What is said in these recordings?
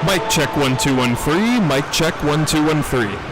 Mic check 1 2 1 3. Mic check 1 2 1 3.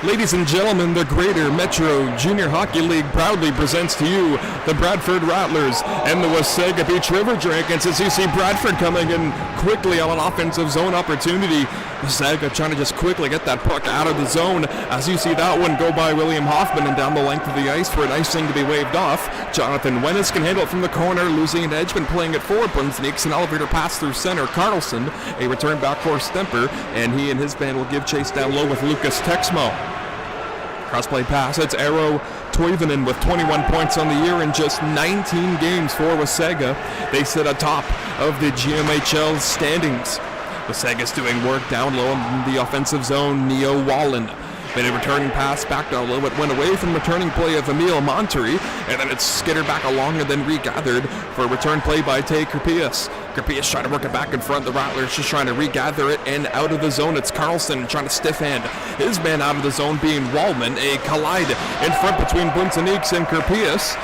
Ladies and gentlemen, the Greater Metro Junior Hockey League proudly presents to you the Bradford Rattlers and the Wasaga Beach River Dragons as you see Bradford coming in quickly on an offensive zone opportunity. Wasaga trying to just quickly get that puck out of the zone as you see that one go by William Hoffman and down the length of the ice for an icing to be waved off. Jonathan Wennis can handle it from the corner, losing an edge, but playing it forward. Sneaks an elevator pass through center. Carlson, a return back for Stemper, and he and his band will give chase down low with Lucas Texmo. Cross-play pass, it's Eero Toivonen with 21 points on the year in just 19 games for Wasaga. They sit atop of the GMHL standings. Wasaga's doing work down low in the offensive zone. Neo Wallen made a returning pass back down low. It went away from returning play of Emil Monterey, and then it's skittered back along and then regathered for a return play by Tay Kerpius. Kerpius trying to work it back in front. The Rattlers just trying to regather it, and out of the zone it's Carlson trying to stiff hand his man out of the zone being Wallman. A collide in front between Bunsenix and Kerpius.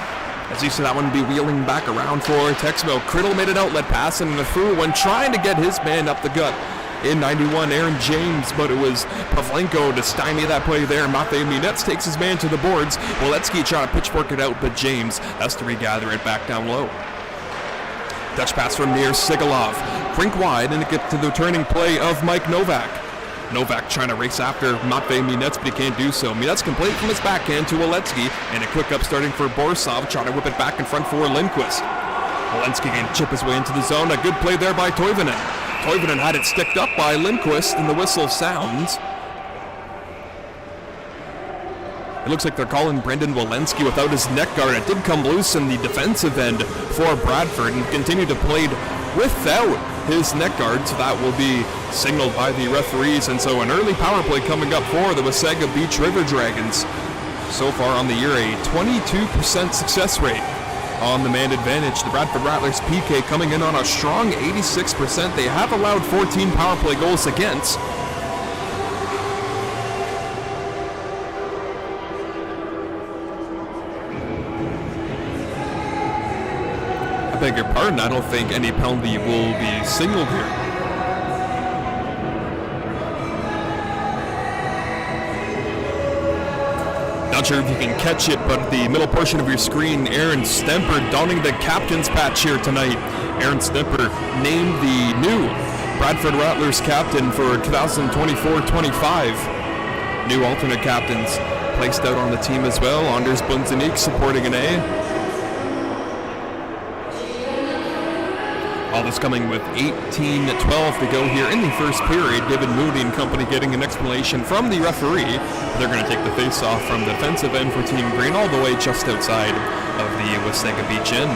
As you see that one be wheeling back around for Texmo. Criddle made an outlet pass and the through one trying to get his man up the gut. In 91, Aaron James, but it was Pavlenko to stymie that play there. Matvei Minets takes his man to the boards. Waletsky trying to pitchfork it out, but James has to regather it back down low. Dutch pass from near Sigalov. Crink wide, and it gets to the returning play of Mike Novak. Novak trying to race after Matvei Minets, but he can't do so. Minets complete from his backhand to Waletsky, and a quick up starting for Borisov, trying to whip it back in front for Lindquist. Walensky can chip his way into the zone. A good play there by Toivonen. Toivonen had it sticked up by Lindquist, and the whistle sounds. It looks like they're calling Brendan Walensky without his neck guard. It did come loose in the defensive end for Bradford and continued to play without his neck guard, so that will be signaled by the referees. And so an early power play coming up for the Wasaga Beach River Dragons. So far on the year, a 22% success rate on the man advantage. The Bradford Rattlers PK coming in on a strong 86%. They have allowed 14 power play goals against. I beg your pardon, I don't think any penalty will be signaled here. Not sure if you can catch it, but the middle portion of your screen, Aaron Stemper donning the captain's patch here tonight. Aaron Stemper named the new Bradford Rattlers captain for 2024-25. New alternate captains placed out on the team as well. Anders Bunsenix supporting an A. All this coming with 18-12 to go here in the first period. David Moody and company getting an explanation from the referee. They're going to take the face-off from the defensive end for Team Green all the way just outside of the Wasaga Beach end.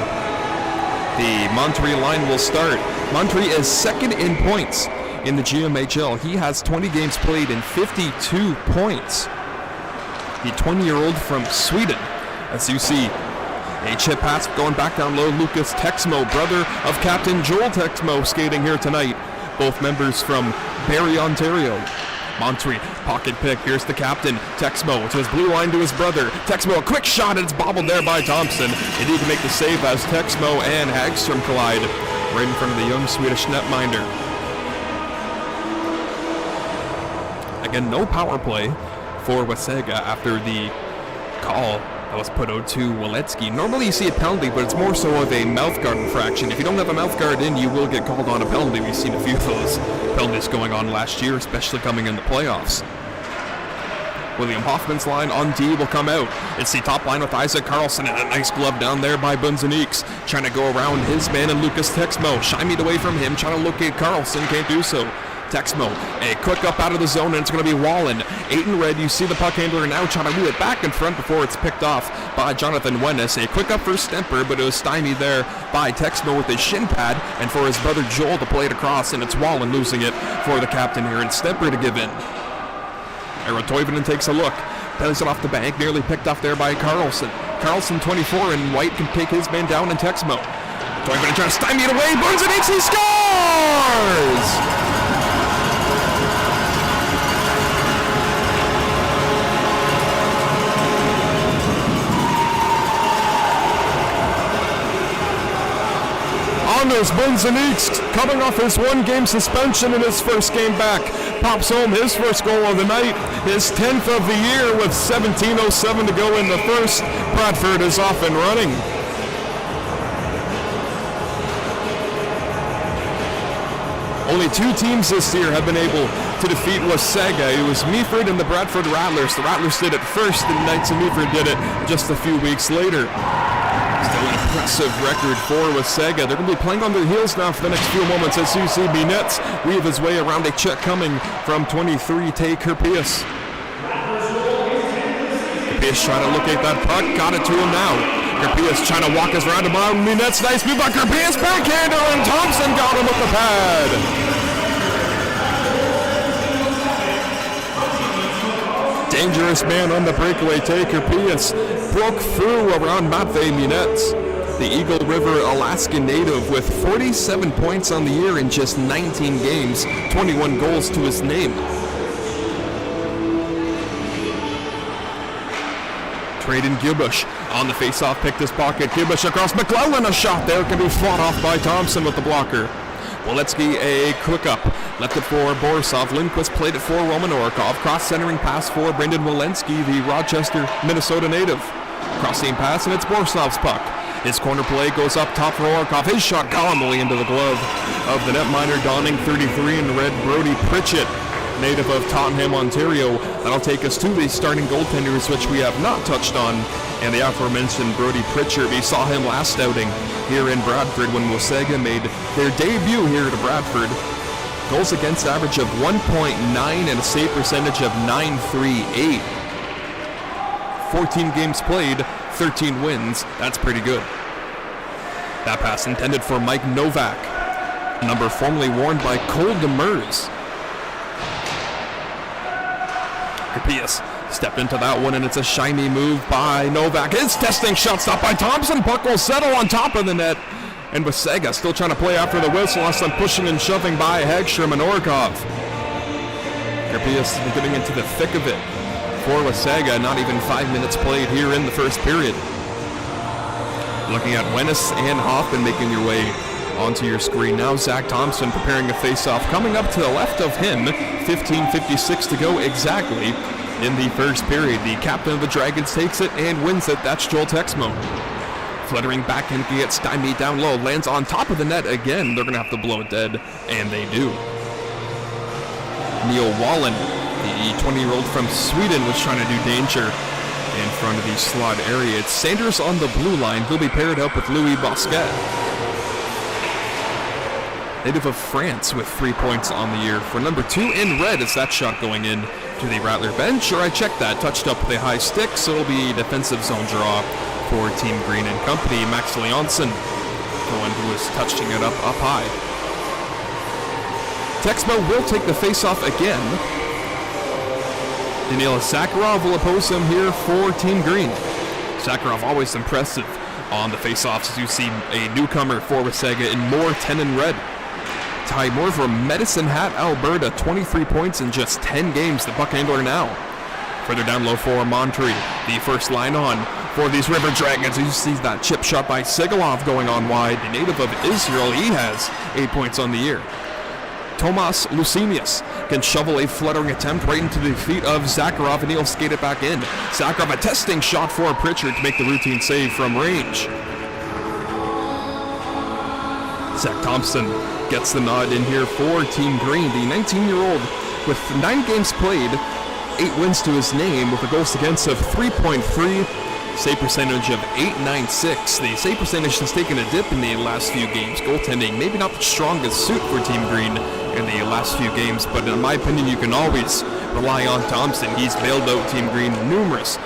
The Monterey line will start. Monterey is second in points in the GMHL. He has 20 games played and 52 points. The 20-year-old from Sweden, as you see. A chip pass going back down low. Lucas Texmo, brother of Captain Joel Texmo, skating here tonight. Both members from Barrie, Ontario. Monterey, pocket pick. Here's the captain, Texmo, to his blue line to his brother. Texmo, a quick shot, and it's bobbled there by Thompson. And he can make the save as Texmo and Hagstrom collide right in front of the young Swedish netminder. Again, no power play for Wasaga after the call that was put out to Waletsky. Normally you see a penalty, but it's more so of a mouth guard infraction. If you don't have a mouth guard in, you will get called on a penalty. We've seen a few of those penalties going on last year, especially coming in the playoffs. William Hoffman's line on D will come out. It's the top line with Isaac Carlson and a nice glove down there by Bunsenix. Trying to go around his man and Lucas Texmo. Shied away from him, trying to locate Carlson, can't do so. Texmo, a quick up out of the zone, and it's going to be Wallen. 8 in red, you see the puck handler now trying to move it back in front before it's picked off by Jonathan Wennis. A quick up for Stemper, but it was stymied there by Texmo with his shin pad, and for his brother Joel to play it across, and it's Wallen losing it for the captain here, and Stemper to give in. Eero Toivonen takes a look, bellies it off the bank, nearly picked off there by Carlson. Carlson 24, and White can take his man down, and Texmo. Toivonen trying to stymie it away, burns it, he scores! On Anders Bunzenix, coming off his one-game suspension in his first game back, pops home his first goal of the night, his 10th of the year with 17:07 to go in the first. Bradford is off and running. Only 2 teams this year have been able to defeat Wasaga. It was Meaford and the Bradford Rattlers. The Rattlers did it first, and Knights of Meaford did it just a few weeks later. Still an impressive record for Wasaga. They're going to be playing on their heels now for the next few moments as UC Nets weave his way around a check coming from 23, Tay Kerpius. Kerpius trying to locate that puck, got it to him now. Kerpius trying to walk us around the bottom. Nets, nice move by Kerpius, backhander, and Thompson got him with the pad. Dangerous man on the breakaway. Tay Kerpius broke through around Matvey Munetz, the Eagle River, Alaska native, with 47 points on the year in just 19 games, 21 goals to his name. Traden Gilbush on the face-off, picked his pocket. Gilbush across McClellan, a shot there can be fought off by Thompson with the blocker. Waletsky a quick up, left it for Borisov. Lindquist played it for Roman Orikov. Cross-centering pass for Brendan Walensky, the Rochester, Minnesota native. Crossing pass, and it's Borisov's puck. His corner play goes up top for Orikov. His shot calmly into the glove of the netminder, donning 33 in red, Brody Pritchett, native of Tottenham, Ontario. That'll take us to the starting goaltenders, which we have not touched on. And the aforementioned Brody Pritchard, we saw him last outing here in Bradford when Wasaga made their debut here to Bradford. Goals against average of 1.9 and a save percentage of .938. 14 games played, 13 wins. That's pretty good. That pass intended for Mike Novak, number formerly worn by Cole Demers. Kerpius stepped into that one, and it's a shiny move by Novak. His testing shot stopped by Thompson. Puck will settle on top of the net. And Wasaga still trying to play after the whistle as some pushing and shoving by Hagstrom and Orikov. Kerpius getting into the thick of it for Wasaga. Not even 5 minutes played here in the first period. Looking at Wennis and Hoffman making your way onto your screen now. Zach Thompson preparing a face-off. Coming up to the left of him, 15:56 to go exactly in the first period. The captain of the Dragons takes it and wins it. That's Joel Texmo. Fluttering back and gets stymied down low. Lands on top of the net again. They're going to have to blow it dead, and they do. Neil Wallen, the 20-year-old from Sweden, was trying to do danger in front of the slot area. It's Sanders on the blue line. He'll be paired up with Louis Bosquet, native of France, with 3 points on the year. For number 2 in red, is that shot going in to the Rattler bench? Sure, I checked that. Touched up with a high stick, so it'll be a defensive zone draw for Team Green and Company. Max Leonson, the one who was touching it up high. Texmo will take the face-off again. Daniil Sakharov will oppose him here for Team Green. Sakharov always impressive on the face-offs, as you see a newcomer for Wasaga in Moore, 10 in red. Ty Moore from Medicine Hat, Alberta, 23 points in just 10 games, the puck handler now. Further down low for Monterey, the first line on for these River Dragons. You see that chip shot by Sigalov going on wide. The native of Israel, he has 8 points on the year. Tomas Lucinius can shovel a fluttering attempt right into the feet of Zakharov, and he'll skate it back in. Zakharov, a testing shot for Pritchard to make the routine save from range. Zach Thompson gets the nod in here for Team Green. The 19-year-old with 9 games played, 8 wins to his name, with a goals against of 3.3, save percentage of .896. The save percentage has taken a dip in the last few games. Goaltending, maybe not the strongest suit for Team Green in the last few games, but in my opinion, you can always rely on Thompson. He's bailed out Team Green numerous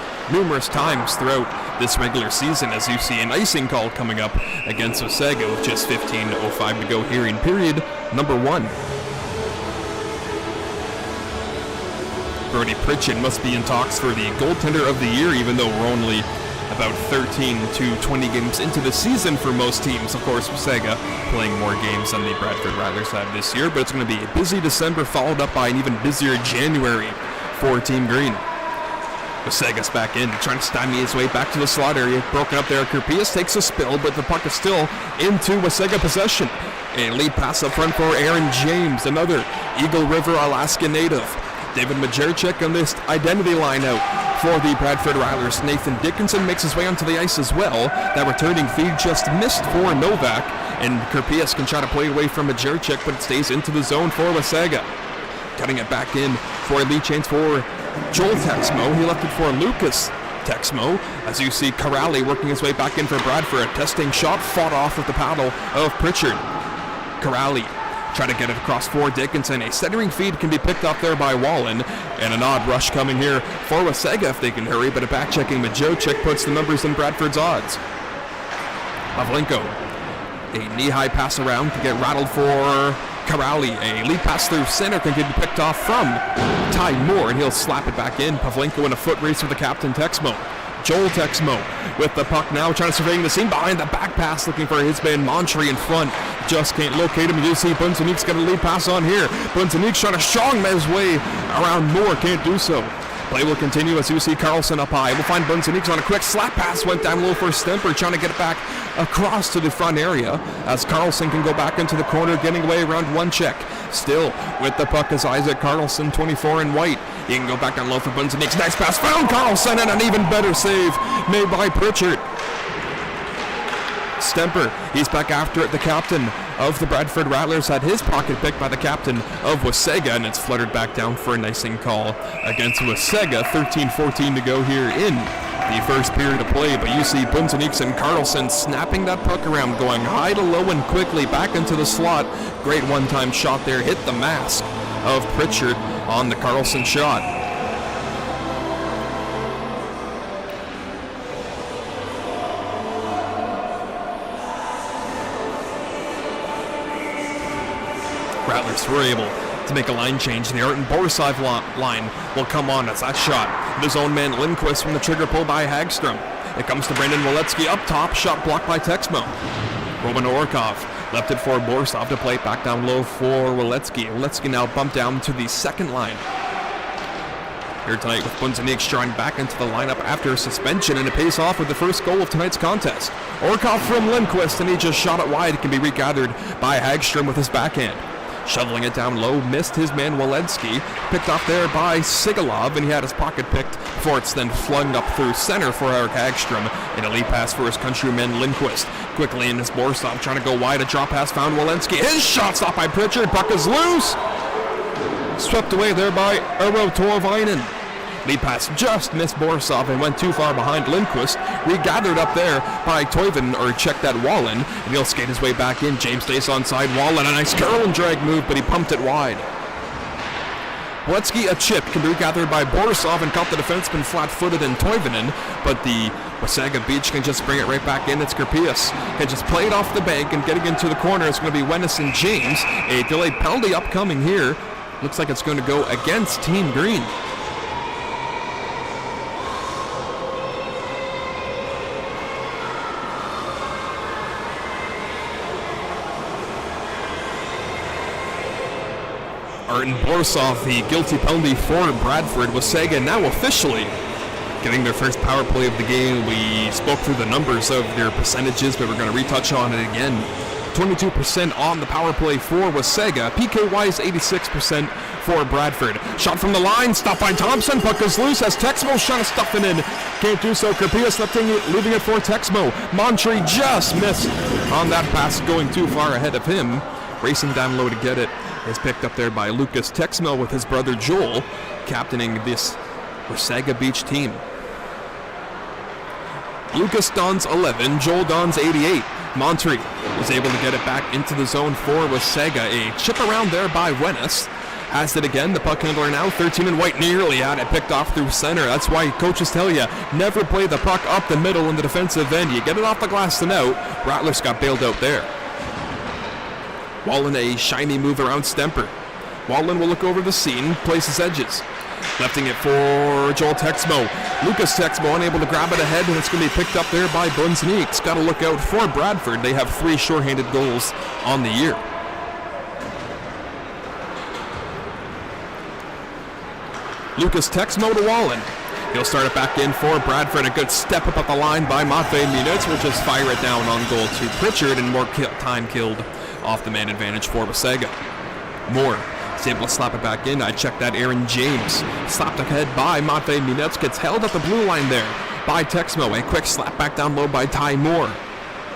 times throughout this regular season, as you see an icing call coming up against Wasaga with just 15:05 to go here in period number 1. Brody Pritchett must be in talks for the goaltender of the year, even though we're only about 13 to 20 games into the season for most teams. Of course, Wasaga playing more games than the Bradford Rattlers have this year, but it's going to be a busy December followed up by an even busier January for Team Green. Wasaga's back in, trying to stymie his way back to the slot area. Broken up there. Kurpius takes a spill, but the puck is still into Wasaga possession. A lead pass up front for Aaron James, another Eagle River, Alaska native. David Majerchik on this identity line out for the Bradford Rattlers. Nathan Dickinson makes his way onto the ice as well. That returning feed just missed for Novak, and Kurpius can try to play away from Majerchik, but it stays into the zone for Wasaga. Cutting it back in for a lead change for Joel Texmo. He left it for Lucas Texmo, as you see Corrali working his way back in for Bradford. A testing shot fought off with the paddle of Pritchard. Corrali trying to get it across for Dickinson. A centering feed can be picked up there by Wallen, and an odd rush coming here for Wasaga if they can hurry, but a back-checking Majerchik puts the numbers in Bradford's odds. Pavlenko, a knee-high pass around to get rattled for Corrali. A lead pass through center can be picked off from Ty Moore, and he'll slap it back in. Pavlenko in a foot race with the captain, Texmo. Joel Texmo with the puck now, trying to survey the scene behind the back pass, looking for his man Montre in front. Just can't locate him. You do see Bunzanik's got a lead pass on here. Bunzanik's trying to strong his way around Moore, can't do so. Play will continue as you see Carlson up high. We'll find Bunzanik's on a quick slap pass, went down low for Stemper, trying to get it back across to the front area as Carlson can go back into the corner, getting away around one check. Still with the puck is Isaac Carlson, 24 in white. He can go back down low for Bunzanik's next pass, found Carlson, and an even better save made by Pritchard. Stemper, he's back after it. The captain of the Bradford Rattlers had his pocket picked by the captain of Wasaga, and it's fluttered back down for an icing call against Wasaga. 13-14 to go here in the first period of play, but you see Bunzanik's and Carlson snapping that puck around, going high to low and quickly back into the slot. Great one-time shot there, hit the mask of Pritchard on the Carlson shot. Rattlers were able to make a line change. The Arten Borisov line will come on as that shot. His own man Lindquist from the trigger pull by Hagstrom. It comes to Brendan Waletsky up top, shot blocked by Texmo. Roman Orkov left it for Borisov to play back down low for Waletsky. Waletsky now bumped down to the second line. Here tonight with Bunzanik drawing back into the lineup after suspension, and it pays off with the first goal of tonight's contest. Orkov from Lindquist, and he just shot it wide. It can be regathered by Hagstrom with his backhand. Shoveling it down low, missed his man Walensky, picked off there by Sigalov, and he had his pocket picked before it's then flung up through center for Eric Hagstrom, and a lead pass for his countryman Lindquist. Quickly in his Borisov, trying to go wide, a drop pass found Walensky. His shot stopped by Pritchard, puck is loose! Swept away there by Eero Torvainen. Lead pass just missed Borisov and went too far behind Lindquist. Regathered up there by Toivonen, or check that Wallen, and he'll skate his way back in. James stays onside. Wallen, a nice curl and drag move, but he pumped it wide. Waletsky, a chip, can be regathered by Borisov and caught the defenseman flat-footed in Toivonen, but the Wasaga Beach can just bring it right back in. It's Kurpius. Can just play it off the bank, and getting into the corner is going to be Wennis and James. A delayed penalty upcoming here. Looks like it's going to go against Team Green. Arten Borisov, the guilty penalty for Bradford. Wasaga now officially getting their first power play of the game. We spoke through the numbers of their percentages, but we're going to retouch on it again. 22% on the power play for Wasaga. PK-wise, 86% for Bradford. Shot from the line, stopped by Thompson. Puck is loose as Texmo trying to stuff it in. Can't do so. Kurpius leaving it for Texmo. Montre just missed on that pass, going too far ahead of him. Racing down low to get it is picked up there by Lucas Texmo with his brother Joel, captaining this Wasaga Beach team. Lucas dons 11, Joel dons 88. Montre is able to get it back into the zone for Wasaga. A chip around there by Wennis. Has it again, the puck handler now, 13 in white, nearly had it picked off through center. That's why coaches tell you, never play the puck up the middle in the defensive end. You get it off the glass and out. Rattlers got bailed out there. Wallen, a shiny move around Stemper. Wallen will look over the scene, places edges. Lefting it for Joel Texmo. Lucas Texmo unable to grab it ahead, and it's going to be picked up there by Bunzanik's. Got to look out for Bradford. They have 3 shorthanded goals on the year. Lucas Texmo to Wallen. He'll start it back in for Bradford. A good step up at the line by Matvei Munetz. Will just fire it down on goal to Pritchard, and more time killed off the man advantage for Wasaga. Moore is able to slap it back in. I checked that. Aaron James slapped ahead by Matvei Munetz. Gets held at the blue line there by Texmo. A quick slap back down low by Ty Moore.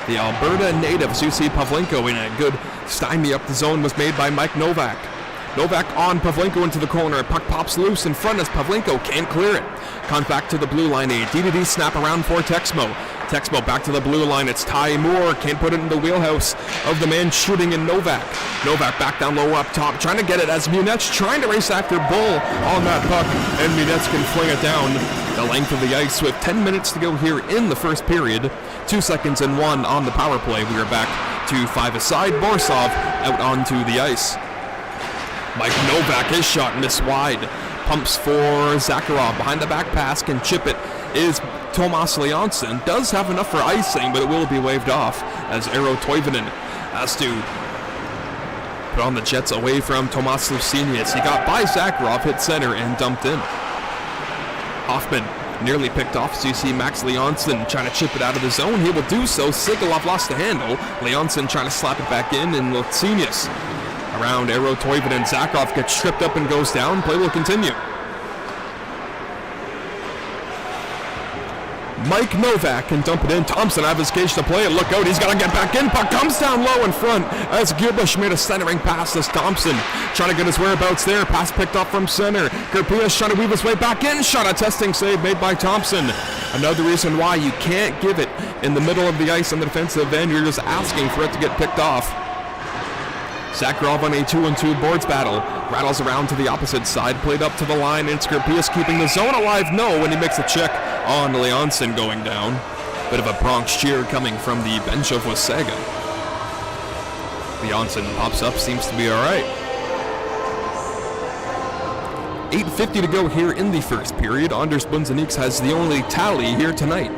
The Alberta native Susi Pavlenko, in a good stymie up the zone, was made by Mike Novak. Novak on Pavlenko into the corner. Puck pops loose in front as Pavlenko can't clear it. Comes back to the blue line. A DDD snap around for Texmo. Texmo back to the blue line. It's Ty Moore. Can't put it in the wheelhouse of the man shooting in Novak. Novak back down low up top, trying to get it as Munetz trying to race after Bull on that puck, and Munetz can fling it down the length of the ice with 10 minutes to go here in the first period. 2 seconds and 1 on the power play. We are back to 5 aside. Borisov out onto the ice. Mike Novak, his shot missed wide. Pumps for Zakharov. Behind the back pass, can chip it is Tomas Leonson. Does have enough for icing, but it will be waved off as Eero Toivonen has to put on the Jets away from Tomas Lucinius. He got by Zakharov, hit center, and dumped in. Hoffman nearly picked off. So you see Max Leonson trying to chip it out of the zone. He will do so. Sigalov lost the handle. Leonson trying to slap it back in, and Lucinius around Eero Toivonen. Zakharov gets tripped up and goes down. Play will continue. Mike Novak can dump it in. Thompson have his cage to play it. Look out, he's got to get back in. Puck comes down low in front as Gilbush made a centering pass as Thompson trying to get his whereabouts there. Pass picked up from center. Kerpias trying to weave his way back in. Shot, a testing save made by Thompson. Another reason why you can't give it in the middle of the ice on the defensive end. You're just asking for it to get picked off. Zakharov on a 2-on-2 boards battle. Rattles around to the opposite side. Played up to the line. And Kerpias keeping the zone alive. No, when he makes a check on Leonson going down. Bit of a Bronx cheer coming from the bench of Wasaga. Leonson pops up, seems to be all right. 8:50 to go here in the first period. Anders Bunzeniks has the only tally here tonight.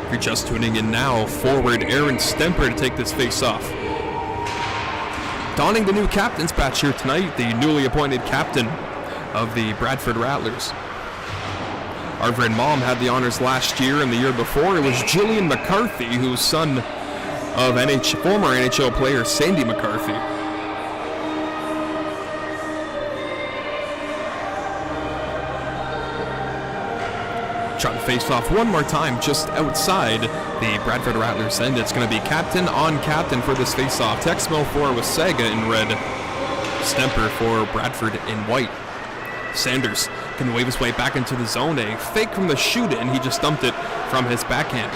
If you're just tuning in now, forward Aaron Stemper to take this face-off. Donning the new captain's patch here tonight, the newly appointed captain of the Bradford Rattlers. Arvin Malm had the honors last year, and the year before it was Jillian McCarthy, who's son of former NHL player Sandy McCarthy. Trying to face off one more time just outside the Bradford Rattlers end. It's going to be captain on captain for this face-off. Texmo for Wasaga in red. Stemper for Bradford in white. Sanders can wave his way back into the zone. A fake from the shoot-in. He just dumped it from his backhand.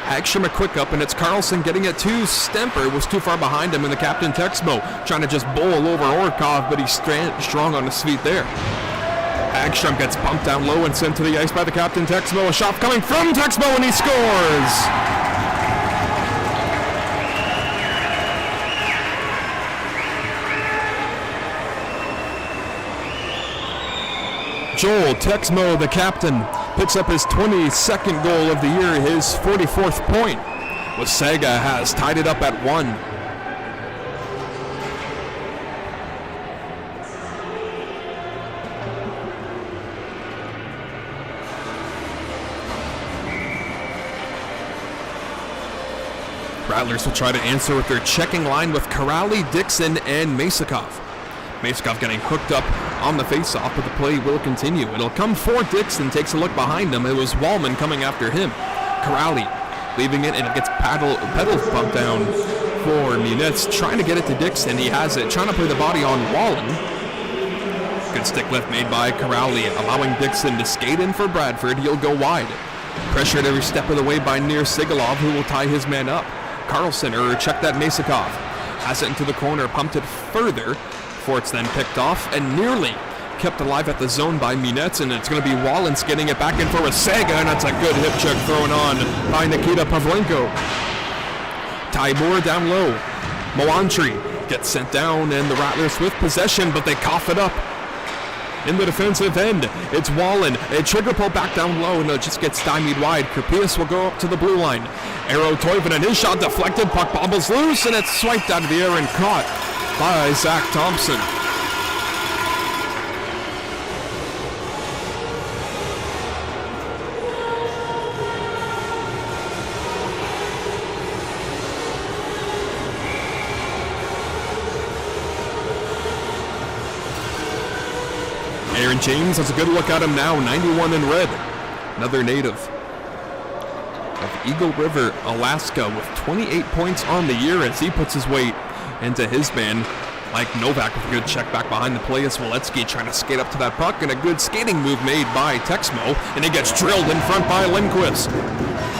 Action a quick up, and it's Carlson getting it to Stemper. Was too far behind him, and the captain Texmo trying to just bowl over Orkov, but he's strong on his feet there. Hagstrom gets bumped down low and sent to the ice by the captain Texmo. A shot coming from Texmo, and he scores! Joel Texmo, the captain, picks up his 22nd goal of the year, his 44th point. Wasaga has tied it up at 1. Rattlers will try to answer with their checking line with Corrali, Dixon, and Masakov. Masakov getting hooked up on the face-off, but the play will continue. It'll come for Dixon, takes a look behind him. It was Wallman coming after him. Corrali leaving it, and it gets pedal pumped down for Munetz. Trying to get it to Dixon. He has it, trying to play the body on Wallen. Good stick lift made by Corrali, allowing Dixon to skate in for Bradford. He'll go wide. Pressured every step of the way by Nir Sigalov, who will tie his man up. Carlson, check that Masakov. Has it into the corner, pumped it further. Before it's then picked off and nearly kept alive at the zone by Munetz, and it's going to be Wallens getting it back in for Wasaga, and that's a good hip check thrown on by Nikita Pavlenko. Ty Moore down low. Moantri gets sent down, and the Rattlers with possession, but they cough it up. In the defensive end, it's Wallen. A trigger pull back down low, and it just gets stymied wide. Kerpias will go up to the blue line. Eero Toivonen, his shot deflected. Puck bobbles loose, and it's swiped out of the air and caught by Zach Thompson. Aaron James has a good look at him now, 91 in red. Another native of Eagle River, Alaska, with 28 points on the year as he puts his weight into his man. Mike Novak with a good check back behind the play as Waletsky trying to skate up to that puck, and a good skating move made by Texmo, and he gets drilled in front by Lindquist.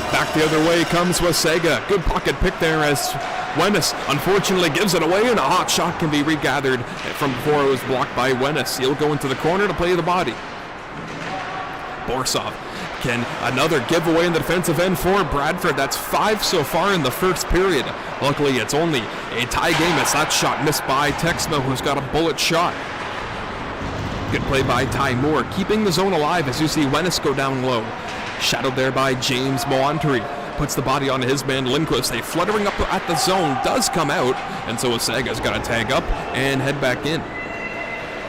Back the other way comes Wasaga. Good pocket pick there as Wennis unfortunately gives it away, and a hot shot can be regathered from before it was blocked by Wennis. He'll go into the corner to play the body. Borsov can another giveaway in the defensive end for Bradford. That's 5 so far in the first period. Luckily, it's only a tie game as that shot missed by Texmo, who's got a bullet shot. Good play by Ty Moore, keeping the zone alive as you see Wennis go down low. Shadowed there by James Moantry. Puts the body on his man Lindquist. A fluttering up at the zone does come out, and so Wasaga's got to tag up and head back in.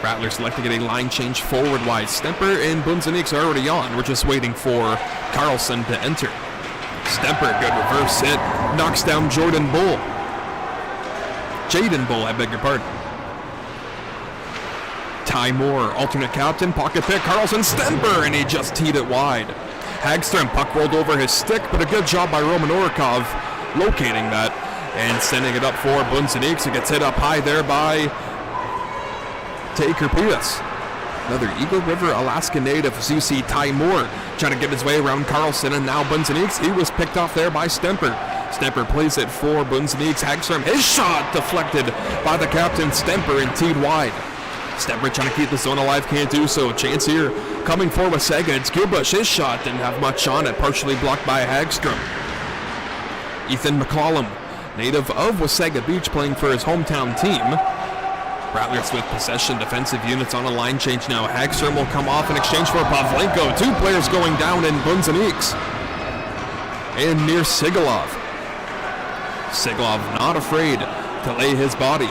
Rattlers selecting a line change forward-wise. Stemper and Bunzeniks are already on. We're just waiting for Carlson to enter. Stemper, good reverse hit. Knocks down Jaden Bull, I beg your pardon. Ty Moore, alternate captain, pocket pick. Carlson, Stemper, and he just teed it wide. Hagstrom, puck rolled over his stick, but a good job by Roman Orikov locating that and sending it up for Bunzeniks. It gets hit up high there by Taker Pius. Another Eagle River, Alaska native, as you see Ty Moore trying to get his way around Carlson, and now Bunzeniks, he was picked off there by Stemper. Stemper plays it for Bunzeniks. Hagstrom, his shot deflected by the captain Stemper and teed wide. Stemper trying to keep the zone alive, can't do so. Chance here coming for Wasaga. It's Gilbush, his shot didn't have much on it, partially blocked by Hagstrom. Ethan McCollum, native of Wasaga Beach, playing for his hometown team. Rattlers with possession, defensive units on a line change now. Hagstrom will come off in exchange for Pavlenko. 2 players going down in Bunzeniks and near Sigalov. Sigalov not afraid to lay his body.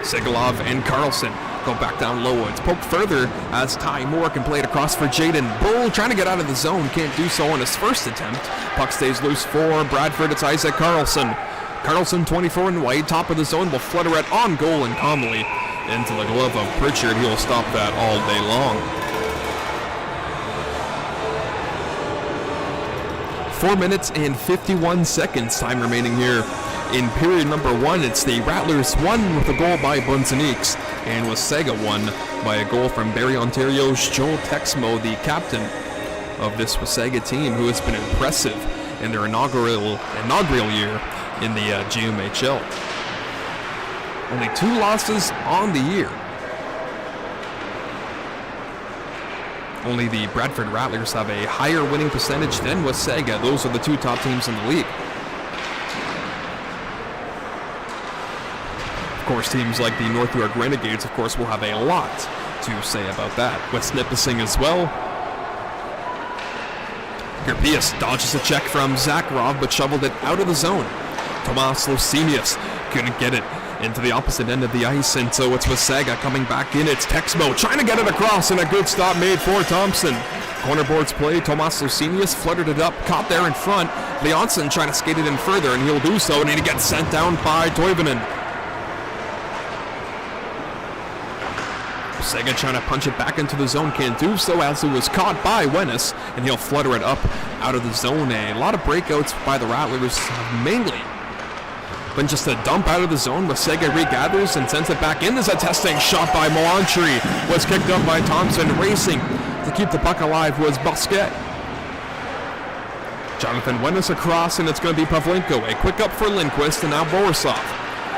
Sigalov and Carlson go back down low. It's poked further as Ty Moore can play it across for Jaden Bull. Trying to get out of the zone, can't do so on his first attempt. Puck stays loose for Bradford. It's Isaac Carlson. Carlson, 24 in white, top of the zone, will flutter it on goal and calmly into the glove of Pritchard. He'll stop that all day long. 4 minutes and 51 seconds time remaining here in period number 1. It's the Rattlers 1 with a goal by Bunzeniks, and Wasaga 1 by a goal from Barrie, Ontario's Joel Texmo, the captain of this Wasaga team, who has been impressive in their inaugural year in the GMHL. Only 2 losses on the year. Only the Bradford Rattlers have a higher winning percentage than Wasaga. Those are the 2 top teams in the league. Of course, teams like the North York Renegades, of course, will have a lot to say about that. West Nipissing as well. Gerpius dodges a check from Zakharov, but shoveled it out of the zone. Tomas Losinius couldn't get it into the opposite end of the ice, and so it's Wasaga coming back in. It's Texmo trying to get it across, and a good stop made for Thompson. Corner boards play. Tomas Losinius fluttered it up, caught there in front. Leonson trying to skate it in further, and he'll do so, and he gets sent down by Toivonen. Wasaga trying to punch it back into the zone, can't do so as it was caught by Wennis, and he'll flutter it up out of the zone. A lot of breakouts by the Rattlers, mainly. But just a dump out of the zone, Wasaga regathers and sends it back in. There's a testing shot by Moantry. Was kicked up by Thompson. Racing to keep the puck alive was Bosquet. Jonathan Wennis across, and it's going to be Pavlenko. A quick up for Lindquist, and now Borisov.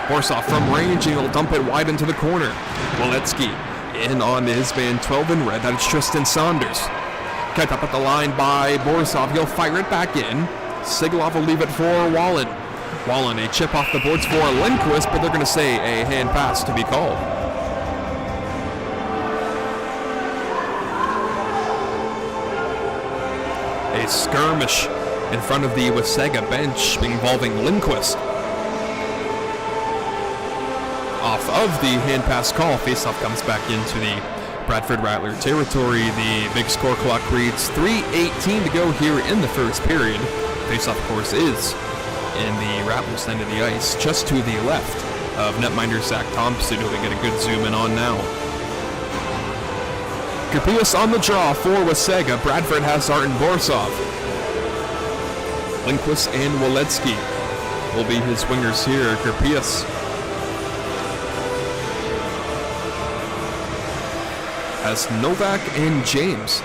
Borisov from range, and he'll dump it wide into the corner. Waletsky in on his man 12 in red. That is Tristan Saunders. Kept up at the line by Borisov. He'll fire it back in. Sigalov will leave it for Wallen. Wallen, a chip off the boards for Lindquist, but they're going to say a hand pass to be called. A skirmish in front of the Wasaga bench involving Lindquist. Off of the hand pass call, faceoff comes back into the Bradford Rattler territory. The big score clock reads 3:18 to go here in the first period. Faceoff, of course, is in the Rattlers end of the ice, just to the left of netminder Zach Thompson, who we get a good zoom in on now. Kerpius on the draw for Wasaga. Bradford has Arten Borsov. Lindquist and Waletsky will be his wingers here. Kerpius has Novak and James.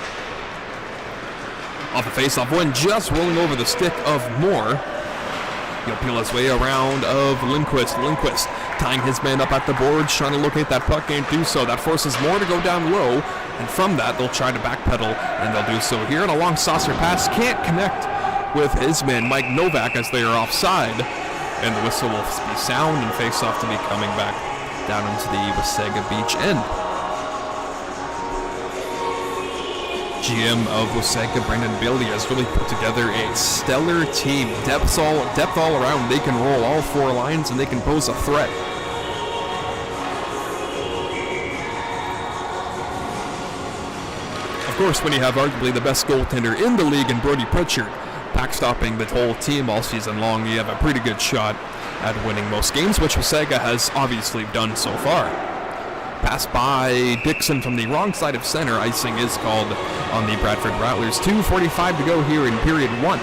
Off the face-off win, just rolling over the stick of Moore. He'll peel his way around of Lindquist. Lindquist tying his man up at the boards, trying to locate that puck, can't do so. That forces Moore to go down low, and from that, they'll try to backpedal, and they'll do so here. And a long saucer pass, can't connect with his man, Mike Novak, as they are offside. And the whistle will be sound, and face-off to be coming back down into the Wasaga Beach end. GM of Wasaga, Brandon Bailey, has really put together a stellar team. Depth all around. They can roll all four lines and they can pose a threat. Of course, when you have arguably the best goaltender in the league in Brody Pritchard, backstopping the whole team all season long, you have a pretty good shot at winning most games, which Wasaga has obviously done so far. Pass by Dixon from the wrong side of center. Icing is called on the Bradford Rattlers. 2:45 to go here in period one.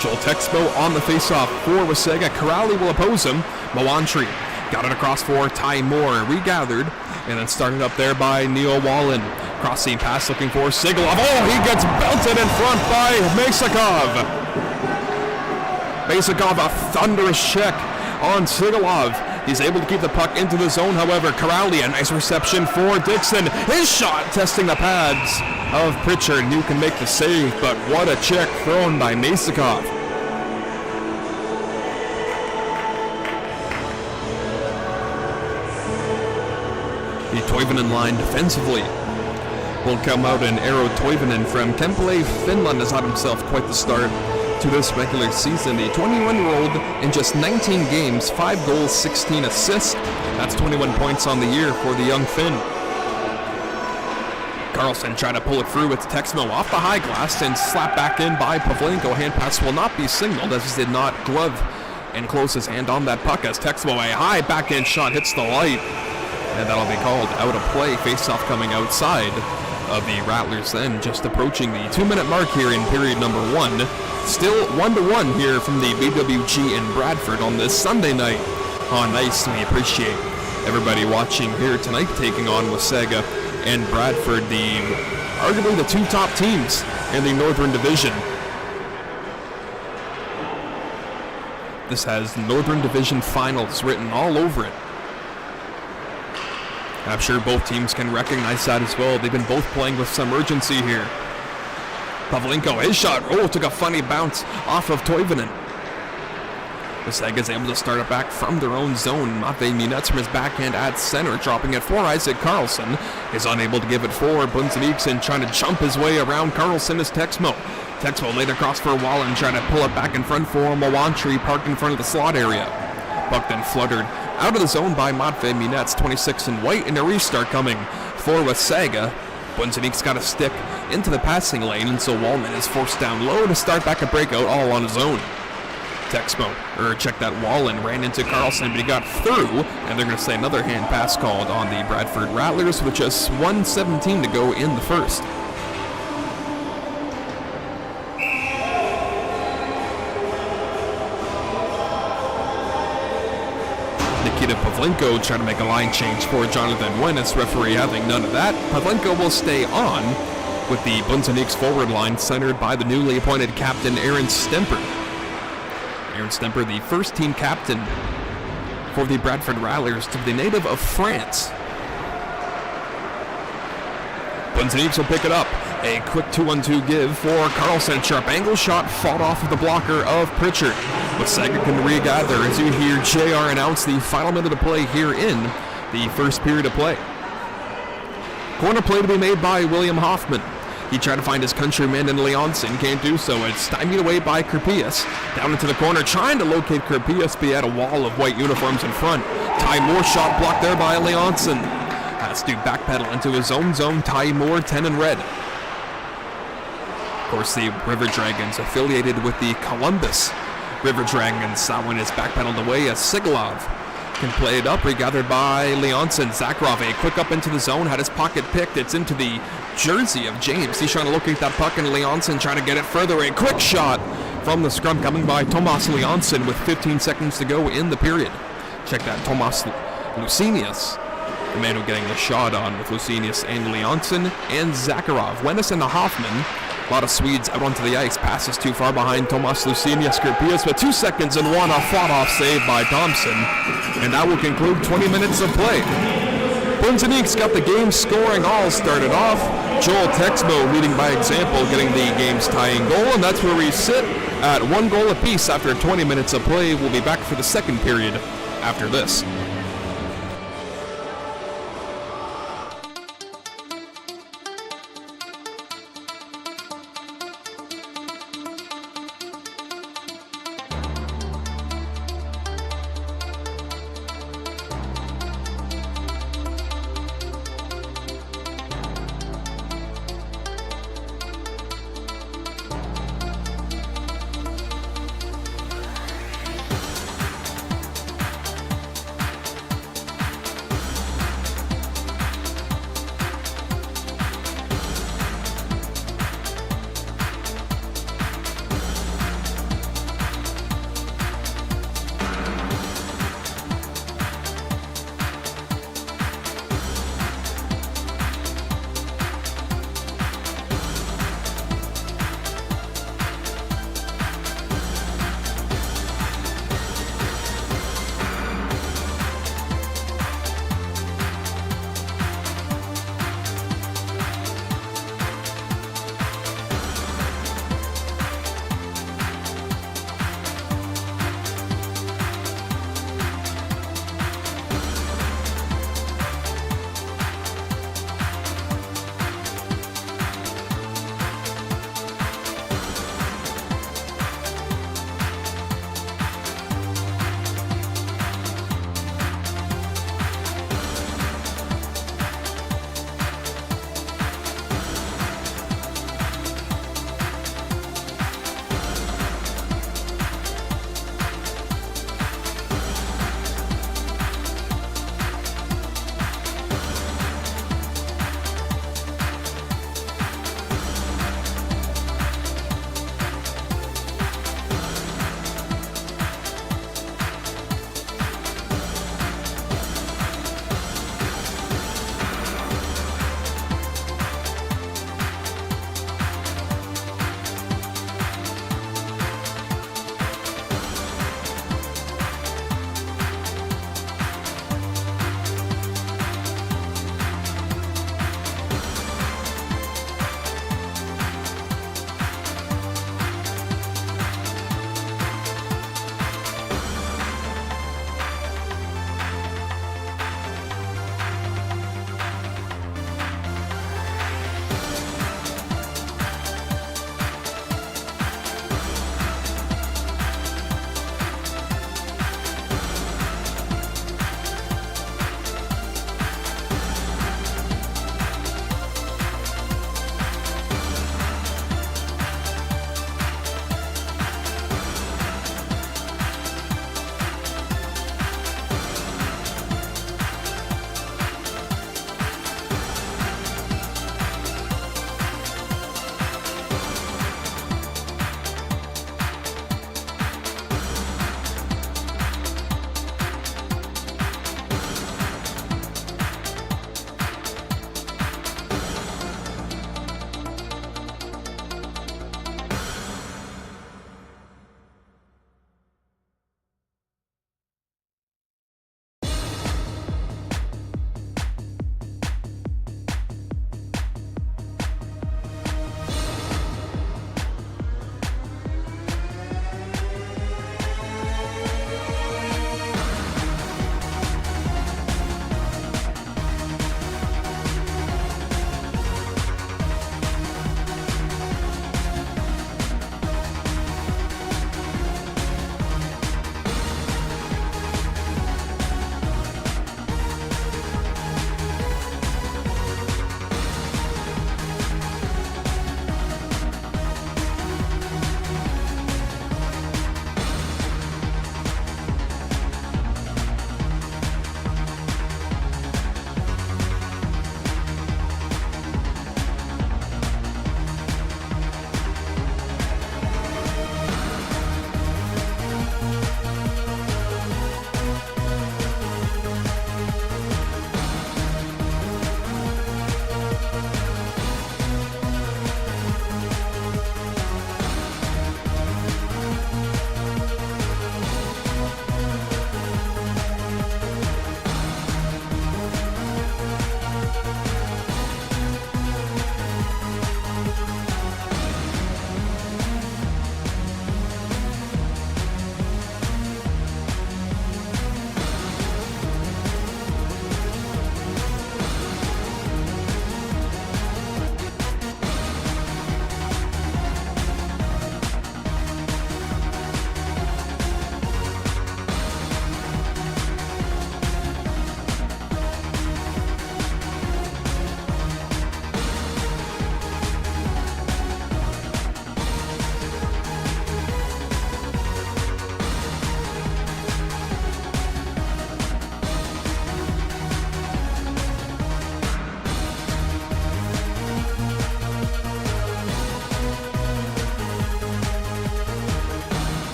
Joel Texmo on the faceoff for Wasaga. Corrali will oppose him. Mawantry got it across for Ty Moore. Regathered. And then started up there by Neil Wallen. Crossing pass looking for Sigalov. Oh, he gets belted in front by Masakov. Masakov, a thunderous check on Sigalov. He's able to keep the puck into the zone, however. Corrali, a nice reception for Dixon. His shot testing the pads of Pritchard. And you can make the save, but what a check thrown by Masakov. The Toivonen line defensively will come out, and Eero Toivonen from Kempele, Finland, has had himself quite the start to this regular season. The 21-year-old in just 19 games, 5 goals, 16 assists. That's 21 points on the year for the young Finn. Carlson trying to pull it through with Texmo off the high glass and slapped back in by Pavlenko. Hand pass will not be signaled as he did not glove and close his hand on that puck as Texmo, a high backhand shot, hits the light. And that'll be called out of play. Face-off coming outside of the Rattlers then, just approaching the 2-minute mark here in period number one. Still 1-1 here from the BWG in Bradford on this Sunday night on ice. We appreciate everybody watching here tonight, taking on Wasaga and Bradford, arguably the two top teams in the Northern Division. This has Northern Division Finals written all over it. I'm sure both teams can recognize that as well. They've been both playing with some urgency here. Pavlenko, his shot, took a funny bounce off of Toivonen. Wasaga's able to start it back from their own zone. Matvei Munetz from his backhand at center, dropping it for Isaac Carlson. Is unable to give it for Bunzenieksen, trying to jump his way around Carlson as Texmo. Texmo laid across for Wallen, trying to pull it back in front for Mawantry, parked in front of the slot area. Puck then fluttered out of the zone by Matvei Munetz, 26 in white, and a restart coming for Wasaga. Bunzeniek's got a stick into the passing lane, and so Wallman is forced down low to start back a breakout all on his own. Check that, Wallen ran into Carlson, but he got through, and they're going to say another hand pass called on the Bradford Rattlers with just 1:17 to go in the first. Nikita Pavlenko trying to make a line change for Jonathan Wennis, referee having none of that. Pavlenko will stay on with the Bunzeniek's forward line centered by the newly appointed captain Aaron Stemper. Aaron Stemper, the first team captain for the Bradford Rattlers, to be the native of France. Bunzenieks will pick it up. A quick 2-on-2 give for Carlson. Sharp angle shot fought off of the blocker of Pritchard. Wasaga can regather as you hear JR announce the final minute of play here in the first period of play. Corner play to be made by William Hoffman. He tried to find his countryman in Leonson, can't do so. It's stymied away by Kerpius. Down into the corner, trying to locate Kerpius, but he had a wall of white uniforms in front. Ty Moore shot blocked there by Leonson. Has to backpedal into his own zone. Ty Moore, 10 in red. Of course, the River Dragons affiliated with the Columbus River Dragons. That one is backpedaled away as Sigalov can play it up, regathered by Leonson. Zakharov, a quick up into the zone, had his pocket picked. It's into the jersey of James. He's trying to locate that puck, and Leonson trying to get it further. A quick shot from the scrum coming by Tomas Leonson with 15 seconds to go in the period. Check that, Tomas Lucinius, the man who getting the shot on with Lucinius and Leonson and Zakharov. Wennis and the Hoffman. A lot of Swedes out onto the ice. Passes too far behind Tomas Lucinius. Scorpius with 2 seconds and one. A fought-off save by Thompson. And that will conclude 20 minutes of play. Bunzenique's got the game scoring all started off. Joel Texmo leading by example, getting the game's tying goal. And that's where we sit at 1 goal apiece after 20 minutes of play. We'll be back for the second period after this.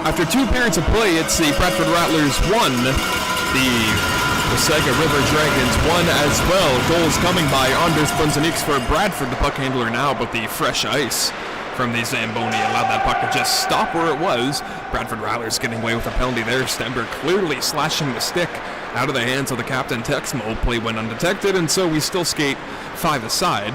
After 2 periods of play, it's the Bradford Rattlers 1, the Wasaga River Dragons 1 as well. Goals coming by Anders Bunzeniks for Bradford, the puck handler now, but the fresh ice from the Zamboni allowed that puck to just stop where it was. Bradford Rattlers getting away with a penalty there. Stenberg clearly slashing the stick out of the hands of the captain Texmo. Play went undetected, and so we still skate 5 aside.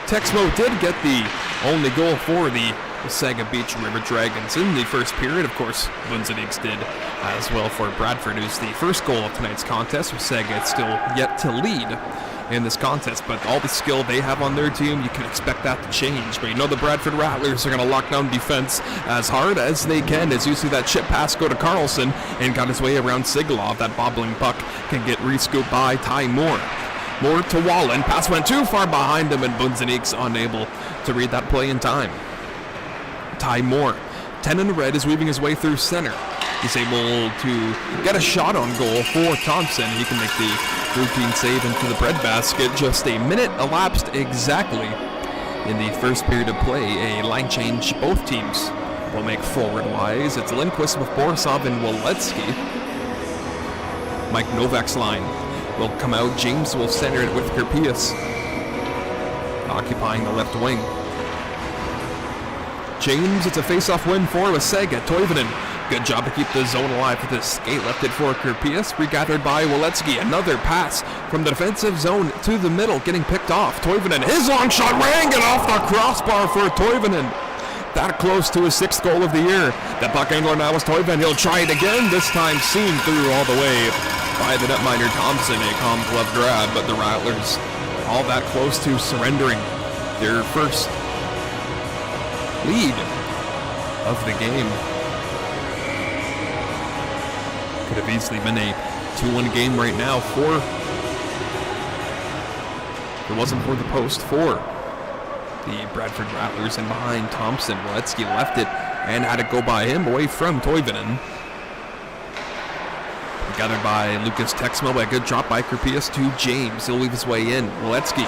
Texmo did get the only goal for the Wasaga Beach River Dragons in the first period. Of course, Bunzeniks did as well for Bradford. It was the first goal of tonight's contest. Wasaga still yet to lead in this contest, but all the skill they have on their team, you can expect that to change. But you know the Bradford Rattlers are going to lock down defense as hard as they can, as you see that chip pass go to Carlson and got his way around Sigalov. That bobbling puck can get re-scooped by Ty Moore. Moore to Wallen. Pass went too far behind him, and Bunzeniks unable to read that play in time. Ty Moore, 10 in the red, is weaving his way through center. He's able to get a shot on goal for Thompson. He can make the routine save into the breadbasket. Just a minute elapsed exactly in the first period of play. A line change both teams will make forward-wise. It's Lindquist with Borisov and Waletsky. Mike Novak's line will come out. James will center it with Kerpius occupying the left wing. James, it's a face-off win for Wasaga. Toivonen, good job to keep the zone alive with his skate. Left it for Kerpius, regathered by Waletsky. Another pass from the defensive zone to the middle, getting picked off. Toivonen, his long shot rang it off the crossbar for Toivonen. That close to his 6th goal of the year. The puck angler now is Toivonen. He'll try it again, this time seen through all the way by the netminder Thompson. A calm glove grab, but the Rattlers all that close to surrendering their first lead of the game. Could have easily been a 2-1 game right now for, if it wasn't for the post, for the Bradford Rattlers. And behind Thompson, Waletsky left it and had it go by him, away from Toivonen. Gathered by Lucas Texmo. A good drop by Kerpius to James. He'll weave his way in. Waletsky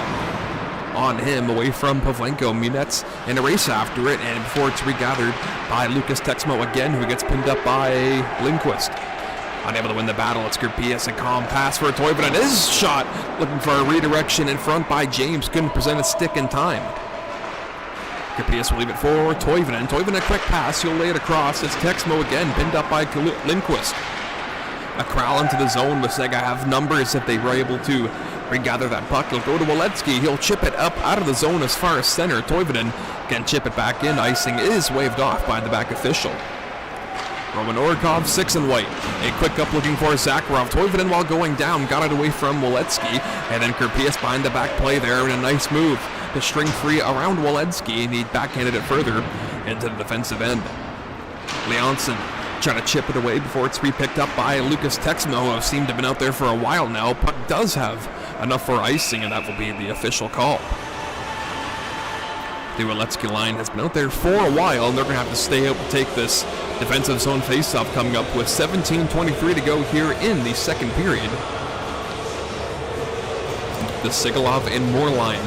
on him, away from Pavlenko. Munetz in a race after it, and before it's regathered by Lucas Texmo again, who gets pinned up by Lindquist. Unable to win the battle, it's Kerpius. A calm pass for Toivonen. His shot, looking for a redirection in front by James. Couldn't present a stick in time. Kerpius will leave it for Toivonen. Toivonen, a quick pass. He'll lay it across. It's Texmo again, pinned up by Lindquist. A corral into the zone. Wasaga have numbers if they were able to regather that puck. He'll go to Waletsky. He'll chip it up out of the zone as far as center. Toivonen can chip it back in. Icing is waved off by the back official. Roman Orkov, 6 and white. A quick up looking for Zakharov. Toivonen, while going down, got it away from Waletsky. And then Kerpius behind the back play there, and a nice move to string free around Waletsky. And he backhanded it further into the defensive end. Leonson trying to chip it away before it's re-picked up by Lucas Texmo, who seemed to have been out there for a while now. Puck does have enough for icing, and that will be the official call. The Waletsky line has been out there for a while, and they're going to have to stay out to take this defensive zone faceoff, coming up with 17:23 to go here in the second period. The Sigalov and Moore line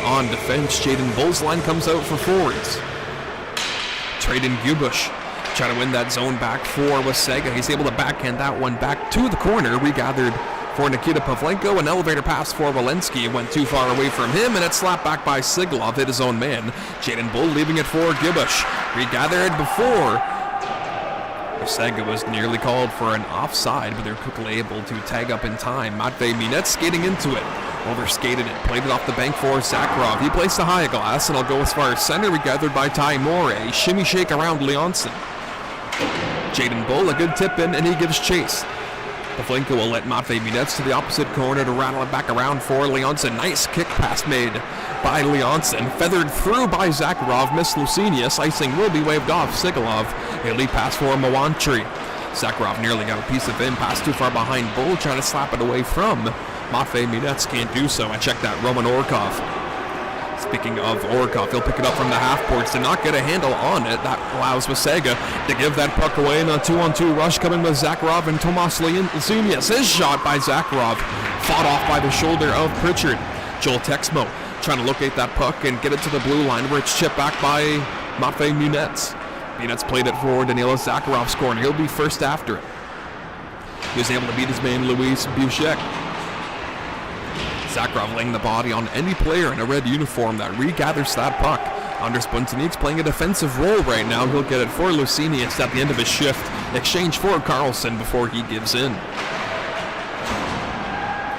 on defense. Jaden Bull's line comes out for forwards. Traden Gubush trying to win that zone back for Wasaga. He's able to backhand that one back to the corner. Regathered for Nikita Pavlenko. An elevator pass for Walensky. It went too far away from him, and it's slapped back by Sigalov. Hit his own man. Jaden Bull leaving it for Gubush. Regathered before. Wasaga was nearly called for an offside, but they're quickly able to tag up in time. Matvey Munetz skating into it. Overskated it, played it off the bank for Zakharov. He placed a high glass, and I'll go as far as center. Regathered by Ty Moore. A shimmy shake around Leonson. Jaden Bull, a good tip in, and he gives chase. Pavlenko will let Matvey Munetz to the opposite corner to rattle it back around for Leonson. Nice kick pass made by Leonson. Feathered through by Zakharov. Missed Lucenius. Icing will be waved off. Sigalov, a lead pass for Mawantri. Zakharov nearly got a piece of him. Pass too far behind Bull, trying to slap it away from Matvey Munetz. Can't do so. I checked that. Roman Orkov. Speaking of Orkov, he'll pick it up from the half boards. Did not get a handle on it. That allows Wasaga to give that puck away in a 2-on-2 rush, coming with Zakharov and Tomas Lucenius. His shot by Zakharov, fought off by the shoulder of Pritchard. Joel Texmo trying to locate that puck and get it to the blue line, where it's chipped back by Matvey Munetz. Peanuts played it forward. Danilo Zakharov scoring. He'll be first after it. He was able to beat his man Luis Buchek. Zakharov laying the body on any player in a red uniform that regathers that puck. Anders Buntenik's playing a defensive role right now. He'll get it for Lucinius at the end of his shift. Exchange for Carlson before he gives in.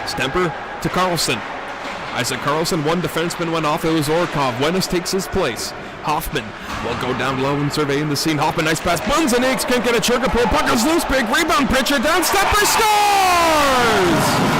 Stemper to Carlson. Isaac Carlson, one defenseman went off. It was Orkov. Wenis takes his place. Hoffman will go down low and surveying the scene. Hoffman, nice pass. Buntenik can't get a trigger pull. Puck is loose. Big rebound. Pritchard down. Stemper scores!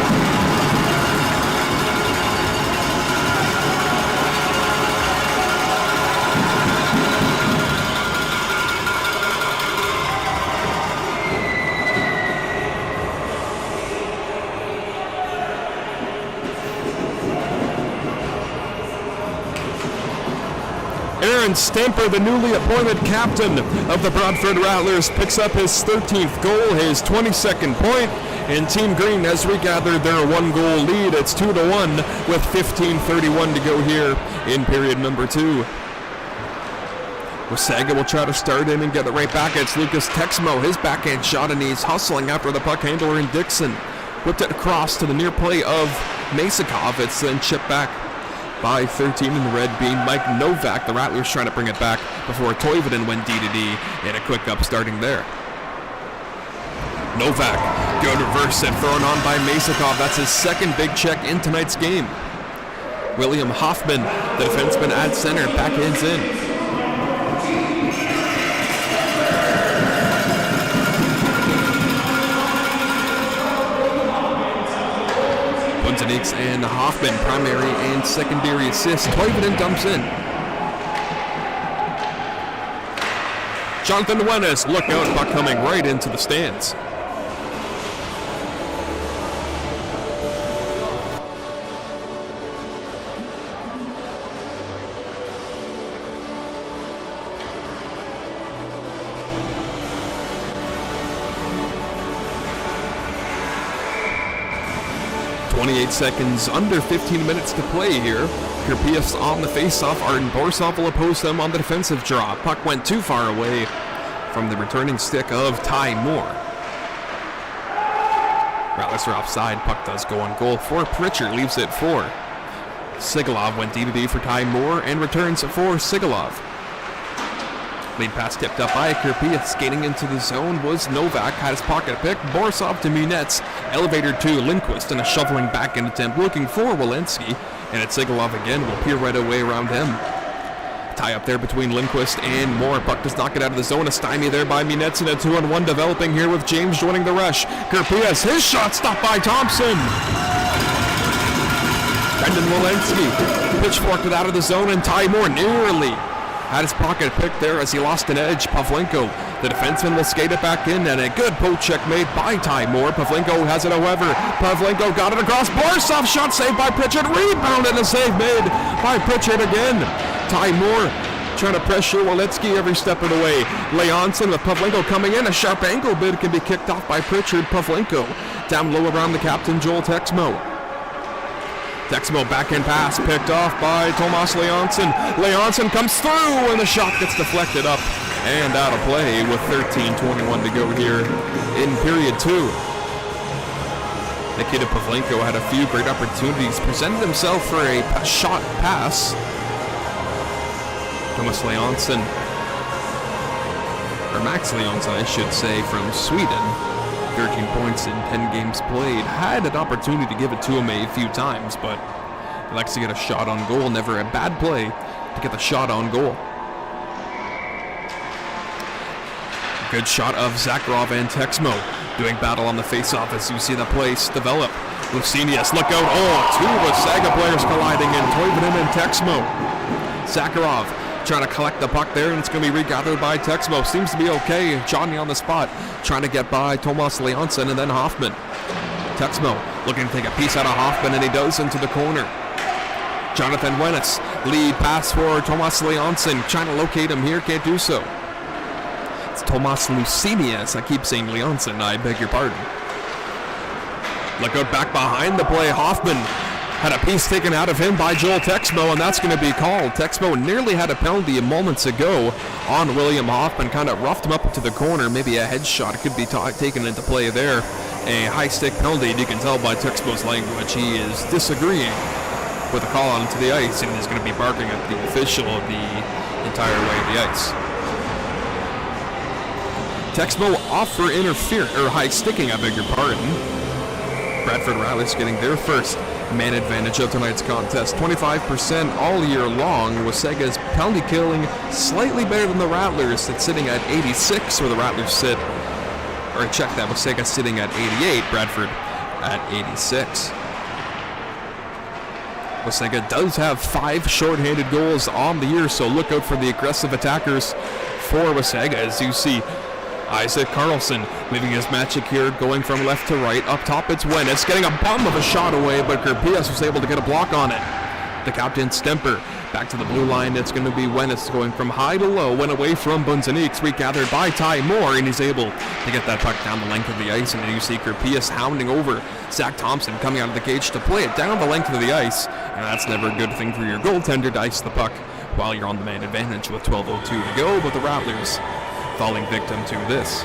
Aaron Stemper, the newly appointed captain of the Bradford Rattlers, picks up his 13th goal, his 22nd point, and Team Green has regathered their 1-goal lead. It's 2-1 with 15:31 to go here in period number 2. Wasaga will try to start in and get it right back. It's Lucas Texmo, his backhand shot, and he's hustling after the puck handler in Dixon. Whipped it across to the near play of Masakov. It's then chipped back by 13 in the red being Mike Novak. The Rattlers trying to bring it back before Toivonen went D-to-D, and a quick up starting there. Novak, good reverse and thrown on by Masakov. That's his second big check in tonight's game. William Hoffman, the defenseman at center, backhands in. Buntenik and Hoffman, primary and secondary assists. Toivonen dumps in. Jonathan Wenis, look out, puck coming right into the stands. Seconds, under 15 minutes to play here. Kirpius on the face-off. Arden Borsov will oppose them on the defensive draw. Puck went too far away from the returning stick of Ty Moore. Rattlers are offside. Puck does go on goal for Pritchard. Leaves it for Sigalov. Went D-to-D for Ty Moore and returns for Sigalov. Lead pass tipped up by Kirpius. Skating into the zone was Novak. Had his pocket pick. Borsov to Munetz. Elevator to Lindquist and a shoveling back in attempt looking for Walensky. And it's Sigalov again. Will peer right away around him. Tie up there between Lindquist and Moore. Puck does not get out of the zone. A stymie there by Munetz, and a 2-on-1 developing here with James joining the rush. Kirpius, his shot stopped by Thompson. Brendan Walensky pitchforked it out of the zone, and Ty Moore nearly had his pocket picked there as he lost an edge. Pavlenko, the defenseman, will skate it back in, and a good poke check made by Ty Moore. Pavlenko has it, however. Pavlenko got it across. Borsov, shot saved by Pritchard. Rebound and a save made by Pritchard again. Ty Moore trying to pressure Walensky every step of the way. Leonson with Pavlenko coming in. A sharp ankle bid can be kicked off by Pritchard. Pavlenko down low around the captain, Joel Texmo. Texmo backhand pass picked off by Tomas Leonson. Leonson comes through and the shot gets deflected up and out of play with 13:21 to go here in period 2. Nikita Pavlenko had a few great opportunities, presented himself for a shot pass. Tomas Leonson, or Max Leonson I should say, from Sweden. 13 points in 10 games played. Had an opportunity to give it to him a few times, but he likes to get a shot on goal. Never a bad play to get the shot on goal. Good shot of Zakharov and Texmo doing battle on the face-off as you see the place develop. Lucinius, look out. Oh, two Wasaga players colliding in, Toivonen and Texmo. Zakharov trying to collect the puck there, and it's going to be regathered by Texmo. Seems to be okay. Johnny on the spot, trying to get by Tomas Leonson and then Hoffman. Texmo looking to take a piece out of Hoffman, and he does into the corner. Jonathan Wenis, lead pass for Tomas Leonson, trying to locate him here, can't do so. It's Tomas Lucinius. I keep saying Leonson, I beg your pardon. Look out back behind the play. Hoffman had a piece taken out of him by Joel Texmo, and that's going to be called. Texmo nearly had a penalty moments ago on William Hoffman, kind of roughed him up into the corner. Maybe a headshot could be taken into play there. A high stick penalty, and you can tell by Texmo's language he is disagreeing with the call onto the ice, and he's going to be barking at the official the entire way to the ice. Texmo off for high sticking, I beg your pardon. Bradford Rattlers getting their first man advantage of tonight's contest. 25% all year long. Wasaga's penalty killing slightly better than the Rattlers. It's sitting at 86, where the Rattlers sit, or check that, Wasaga sitting at 88, Bradford at 86. Wasaga does have 5 shorthanded goals on the year, so look out for the aggressive attackers for Wasaga. As you see, Isaac Carlson leaving his magic here, going from left to right. Up top, it's Wennis getting a bum of a shot away, but Gerpias was able to get a block on it. The captain, Stemper, back to the blue line. It's going to be Wennis going from high to low, went away from Bunzaniques, regathered by Ty Moore, and he's able to get that puck down the length of the ice. And then you see Gerpias hounding over Zach Thompson, coming out of the cage to play it down the length of the ice. And that's never a good thing for your goaltender to ice the puck while you're on the man advantage with 12:02 to go, but the Rattlers falling victim to this.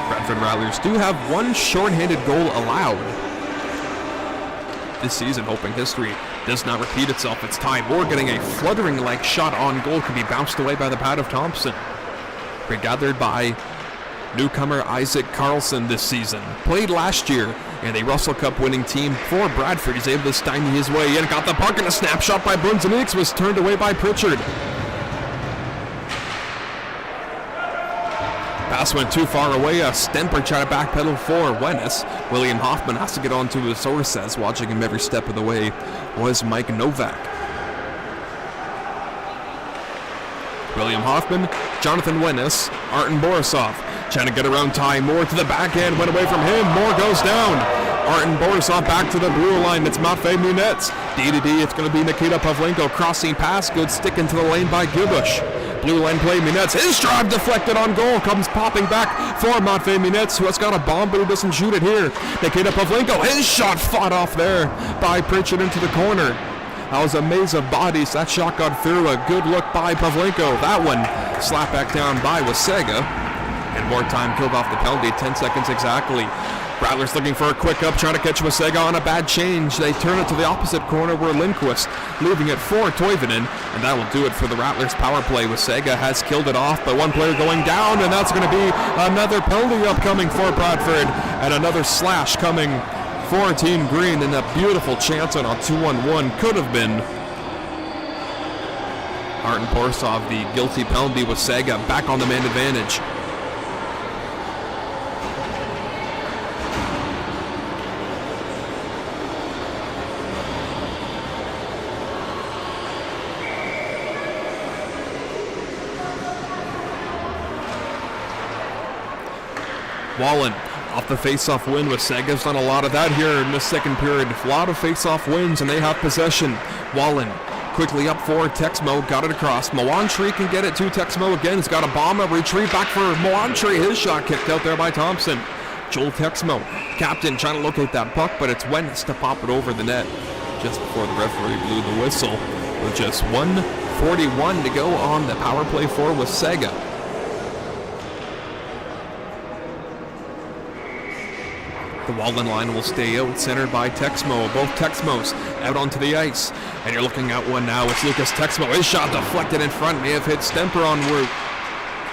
Bradford Rattlers do have 1 shorthanded goal allowed this season, hoping history does not repeat itself. It's Ty Moore getting a fluttering-like shot on goal, could be bounced away by the pad of Thompson. Regathered by newcomer Isaac Carlson this season. Played last year in a Russell Cup winning team for Bradford. He's able to stymie his way in. Got the puck, and a snapshot by Bunzaniques was turned away by Pritchard. Pass went too far away. Stemper tried to backpedal for Wennis. William Hoffman has to get onto his sources. Watching him every step of the way was Mike Novak. William Hoffman, Jonathan Wennis, Arten Borisov trying to get around Ty Moore to the backhand, went away from him. Moore goes down. Arten Borisov back to the blue line. It's Matvei Munets. D to D, it's going to be Nikita Pavlenko. Crossing pass, good stick into the lane by Gubush. Blue line play, Munets. His drive deflected on goal. Comes popping back for Matvei Munets, who has got a bomb, but who doesn't shoot it here. Nikita Pavlenko, his shot fought off there by Pritchard into the corner. That was a maze of bodies. That shot got through. A good look by Pavlenko. That one slapped back down by Wasaga. And more time killed off the penalty. 10 seconds exactly. Rattlers looking for a quick up, trying to catch Wasaga on a bad change. They turn it to the opposite corner where Lindquist leaving it for Toivonen. And that will do it for the Rattlers power play. Wasaga has killed it off, but one player going down, and that's going to be another penalty upcoming for Bradford. And another slash coming for Team Green, and a beautiful chance on a 2-on-1 could have been. Arten Borisov, the guilty penalty. Wasaga back on the man advantage. Wallen off the face-off win. Wasaga's done a lot of that here in the second period. A lot of face-off wins, and they have possession. Wallen quickly up for Texmo, got it across. Moantri can get it to Texmo again. He's got a bomb, a retreat back for Moantri. His shot kicked out there by Thompson. Joel Texmo, captain, trying to locate that puck, but it's Wennis to pop it over the net just before the referee blew the whistle. With just 1:41 to go on the power play for Wasaga. The Wallen line will stay out, centered by Texmo. Both Texmos out onto the ice. And you're looking at one now. It's Lucas Texmo. His shot deflected in front. May have hit Stemper en route.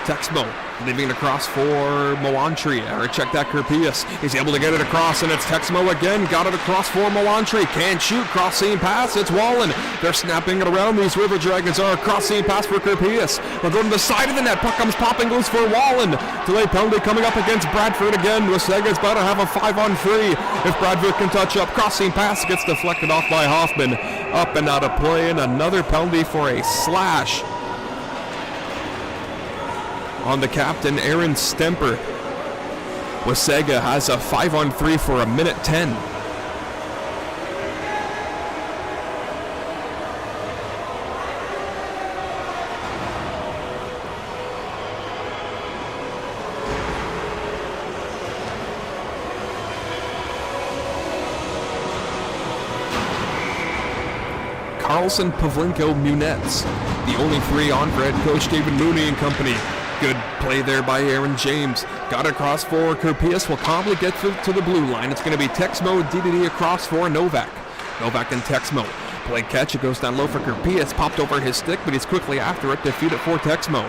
Texmo leaving it across for Moantri. Or check that, Kerpius. He's able to get it across, and it's Texmo again. Got it across for Moantri. Can't shoot. Cross-seam pass. It's Wallen. They're snapping it around. These River Dragons are. Cross-seam pass for Kerpius. We'll go to the side of the net. Puck comes popping loose for Wallen. Delay penalty coming up against Bradford again. Wasaga's about to have a 5-on-3. If Bradford can touch up. Cross-seam pass gets deflected off by Hoffman. Up and out of play, and another penalty for a slash on the captain, Aaron Stemper. Wasaga has a 5-on-3 for 1:10. Carlson, Pavlenko, Munetz. The only three on for head coach David Mooney and company. Good play there by Aaron James. Got it across for Kerpius. Will probably get to the blue line. It's going to be Texmo, DDD across for Novak. Novak and Texmo. Play catch. It goes down low for Kerpius. Popped over his stick, but he's quickly after it to feed it for Texmo.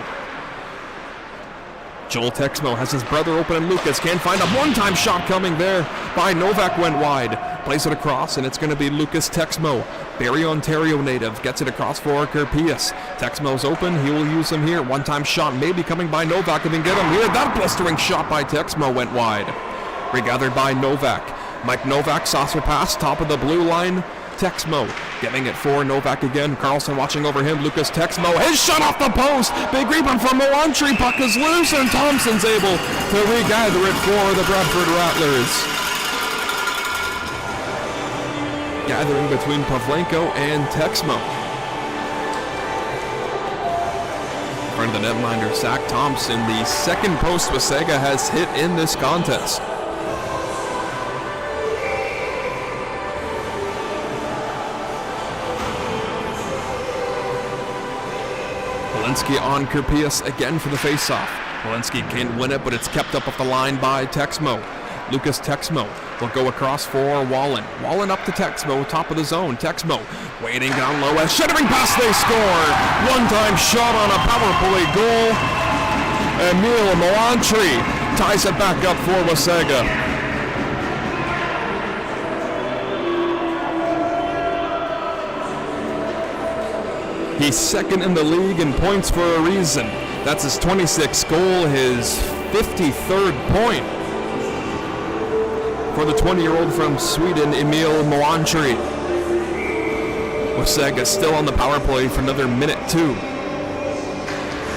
Joel Texmo has his brother open, and Lucas can't find a one-time shot coming there by Novak. Went wide. Plays it across, and it's going to be Lucas Texmo. Barrie, Ontario native, gets it across for Kerpius. Texmo's open. He will use him here. One-time shot maybe coming by Novak if he can get him here. That blistering shot by Texmo went wide. Regathered by Novak. Mike Novak, saucer pass, top of the blue line. Texmo getting it for Novak again. Carlson watching over him. Lucas Texmo. His shot off the post. Big rebound from Moantry. Puck is loose, and Thompson's able to regather it for the Bradford Rattlers. Gathering between Pavlenko and Texmo. In front of the netminder, Zach Thompson. The second post Wasaga has hit in this contest. Walensky on Kerpius again for the faceoff. Walensky can't win it, but it's kept up off the line by Texmo. Lucas Texmo will go across for Wallen. Wallen up to Texmo, top of the zone. Texmo waiting down low. As shattering pass, they score. One-time shot on a power play goal. Emil Moantry ties it back up for Wasaga. He's second in the league in points for a reason. That's his 26th goal, his 53rd point for the 20-year-old from Sweden, Emil Moantry. Wasaga still on the power play for another minute too.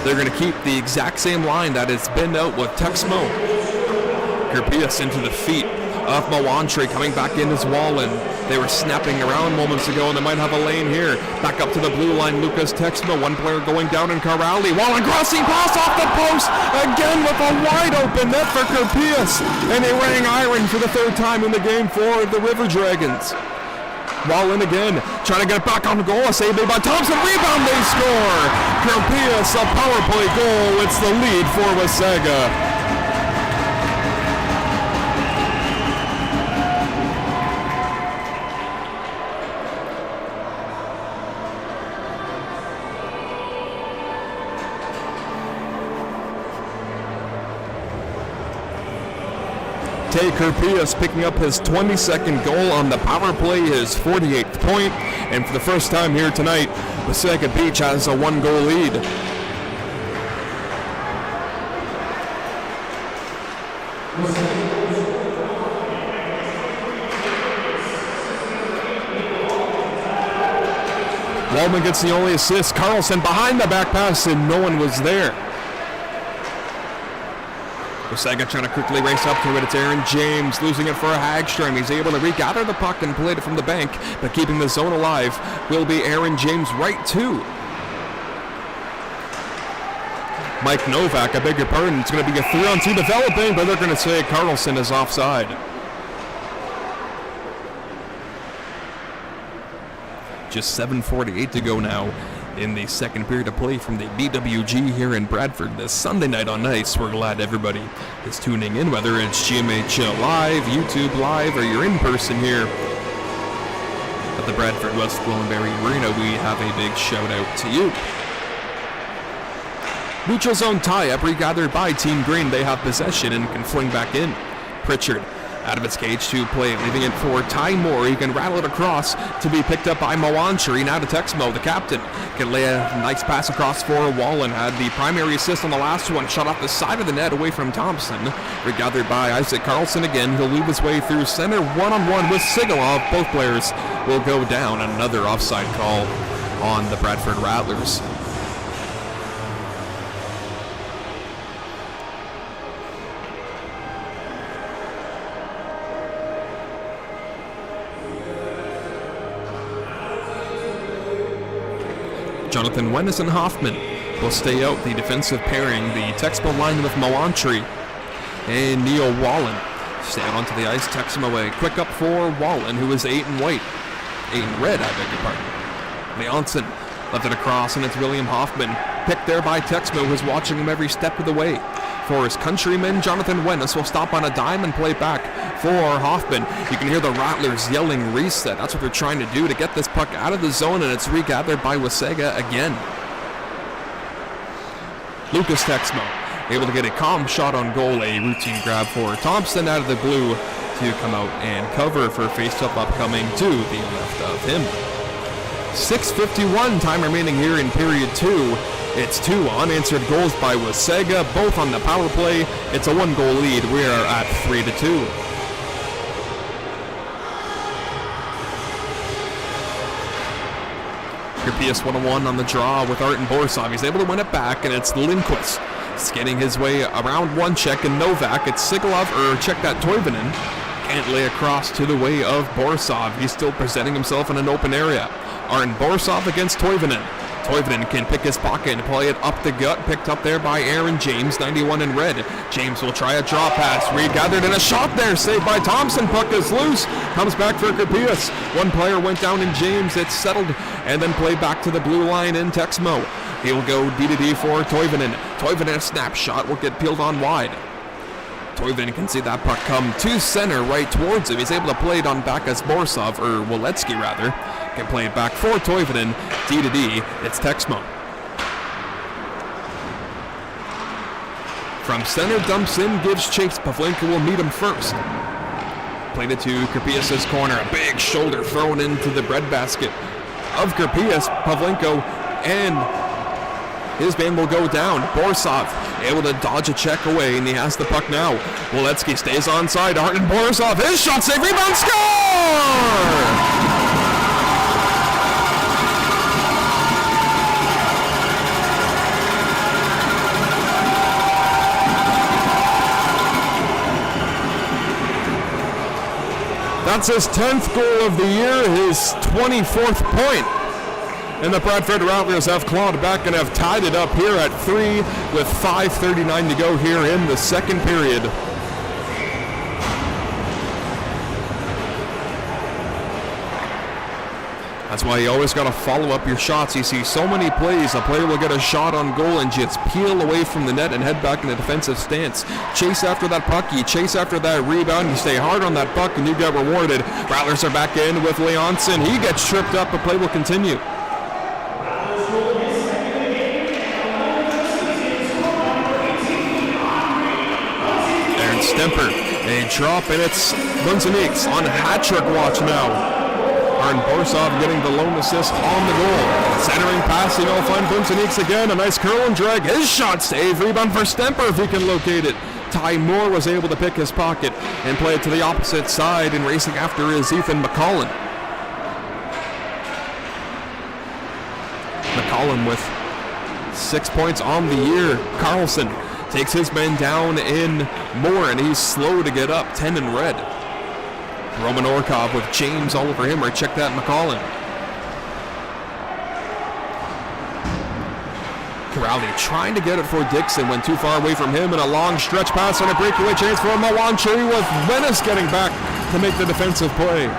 They're going to keep the exact same line that has been out with Texmo. Kerpius into the feet of Moantry, coming back in as Wallen. They were snapping around moments ago, and they might have a lane here. Back up to the blue line, Lucas Texmo. One player going down in Corrali. Wallen crossing pass off the post. Again with a wide open net for Kerpius. And they rang iron for the third time in the game for the River Dragons. Wallen again, trying to get back on the goal. A save made by Thompson. Rebound, they score. Kerpius, a power play goal. It's the lead for Wasaga. Tay Kerpius picking up his 22nd goal on the power play, his 48th point, and for the first time here tonight, Wasaga Beach has a one-goal lead. Waldman gets the only assist. Carlson behind the back pass, and no one was there. Wasaga trying to quickly race up to it. It's Aaron James losing it for Hagstrom. He's able to regather the puck and play it from the bank, but keeping the zone alive will be Aaron James right too. Mike Novak, I beg your pardon. It's going to be a 3-on-2 developing, but they're going to say Carlson is offside. Just 7:48 to go now in the second period of play from the BWG here in Bradford this Sunday night on ice. We're glad everybody is tuning in, whether it's GMHL Live, YouTube Live, or you're in person here at the Bradford West Gwillimbury Arena. We have a big shout out to you. Neutral zone tie-up regathered by Team Green. They have possession and can fling back in. Pritchard out of its cage to play, leaving it for Ty Moore. He can rattle it across to be picked up by Moantry. Now to Texmo, the captain, can lay a nice pass across for Wallen. Had the primary assist on the last one, shot off the side of the net away from Thompson. Regathered by Isaac Carlson again. He'll lead his way through center, one-on-one with Sigalov. Both players will go down. Another offside call on the Bradford Rattlers. Jonathan Wennes and Hoffman will stay out. The defensive pairing, the Texmo line with Moantry and Neil Wallen stay out onto the ice. Texmo away. Quick up for Wallen, who is 8 and white. 8 and red, I beg your pardon. Leonson left it across, and it's William Hoffman. Picked there by Texmo, who's watching him every step of the way. For his countryman, Jonathan Wennis will stop on a dime and play back for Hoffman. You can hear the Rattlers yelling reset. That's what they're trying to do to get this puck out of the zone, and it's regathered by Wasaga again. Lucas Texmo able to get a calm shot on goal, a routine grab for Thompson out of the blue to come out and cover for face-up upcoming to the left of him. 6:51 time remaining here in period 2. It's 2 unanswered goals by Wasaga, both on the power play. It's a 1-goal lead. We are at 3-2. Kerpius 1-1 on the draw with Arten Borisov. He's able to win it back, and it's Lindquist skating his way around one check, and Novak. It's Sigalov, or check that Toivonen. Can't lay across to the way of Borisov. He's still presenting himself in an open area. Arten Borisov against Toivonen. Toivonen can pick his pocket and play it up the gut, picked up there by Aaron James, 91 in red. James will try a draw pass, regathered, and a shot there, saved by Thompson. Puck is loose, comes back for Kerpius. One player went down in James, it's settled, and then played back to the blue line in Texmo. He'll go D-to-D for Toivonen. Toivonen, a snapshot, will get peeled on wide. Toivonen can see that puck come to center right towards him. He's able to play it on back as Borisov, or Waletsky rather. Can play it back for Toivonen. D-to-D, it's Texmo. From center, dumps in, gives chase. Pavlenka will meet him first. Played it to Kerpius' corner. A big shoulder thrown into the breadbasket of Kerpius. Pavlenka and his man will go down. Borisov able to dodge a check away, and he has the puck now. Waletsky stays onside. Arten Borisov, his shot, save, rebound, score! That's his 10th goal of the year, his 24th point. And the Bradford Rattlers have clawed back and have tied it up here at 3 with 5:39 to go here in the second period. That's why you always got to follow up your shots. You see so many plays, a player will get a shot on goal and just peel away from the net and head back in a defensive stance. Chase after that puck, you chase after that rebound, you stay hard on that puck, and you get rewarded. Rattlers are back in with Leonson. He gets tripped up, but play will continue. Aaron Stemper, a drop, and it's Bunzeniks on hat-trick watch now. Arten Borisov getting the lone assist on the goal. Centering pass, he'll find Bunzeniks again. A nice curl and drag. His shot save. Rebound for Stemper if he can locate it. Ty Moore was able to pick his pocket and play it to the opposite side, and racing after is Ethan McCollum. McCollum with 6 points on the year. Carlson takes his men down in Moore, and he's slow to get up, 10 in red. Roman Orkov with James all over him, or check that McCollum. Corrali trying to get it for Dixon, went too far away from him, and a long stretch pass on a breakaway chance for Mawantri, with Venice getting back to make the defensive play.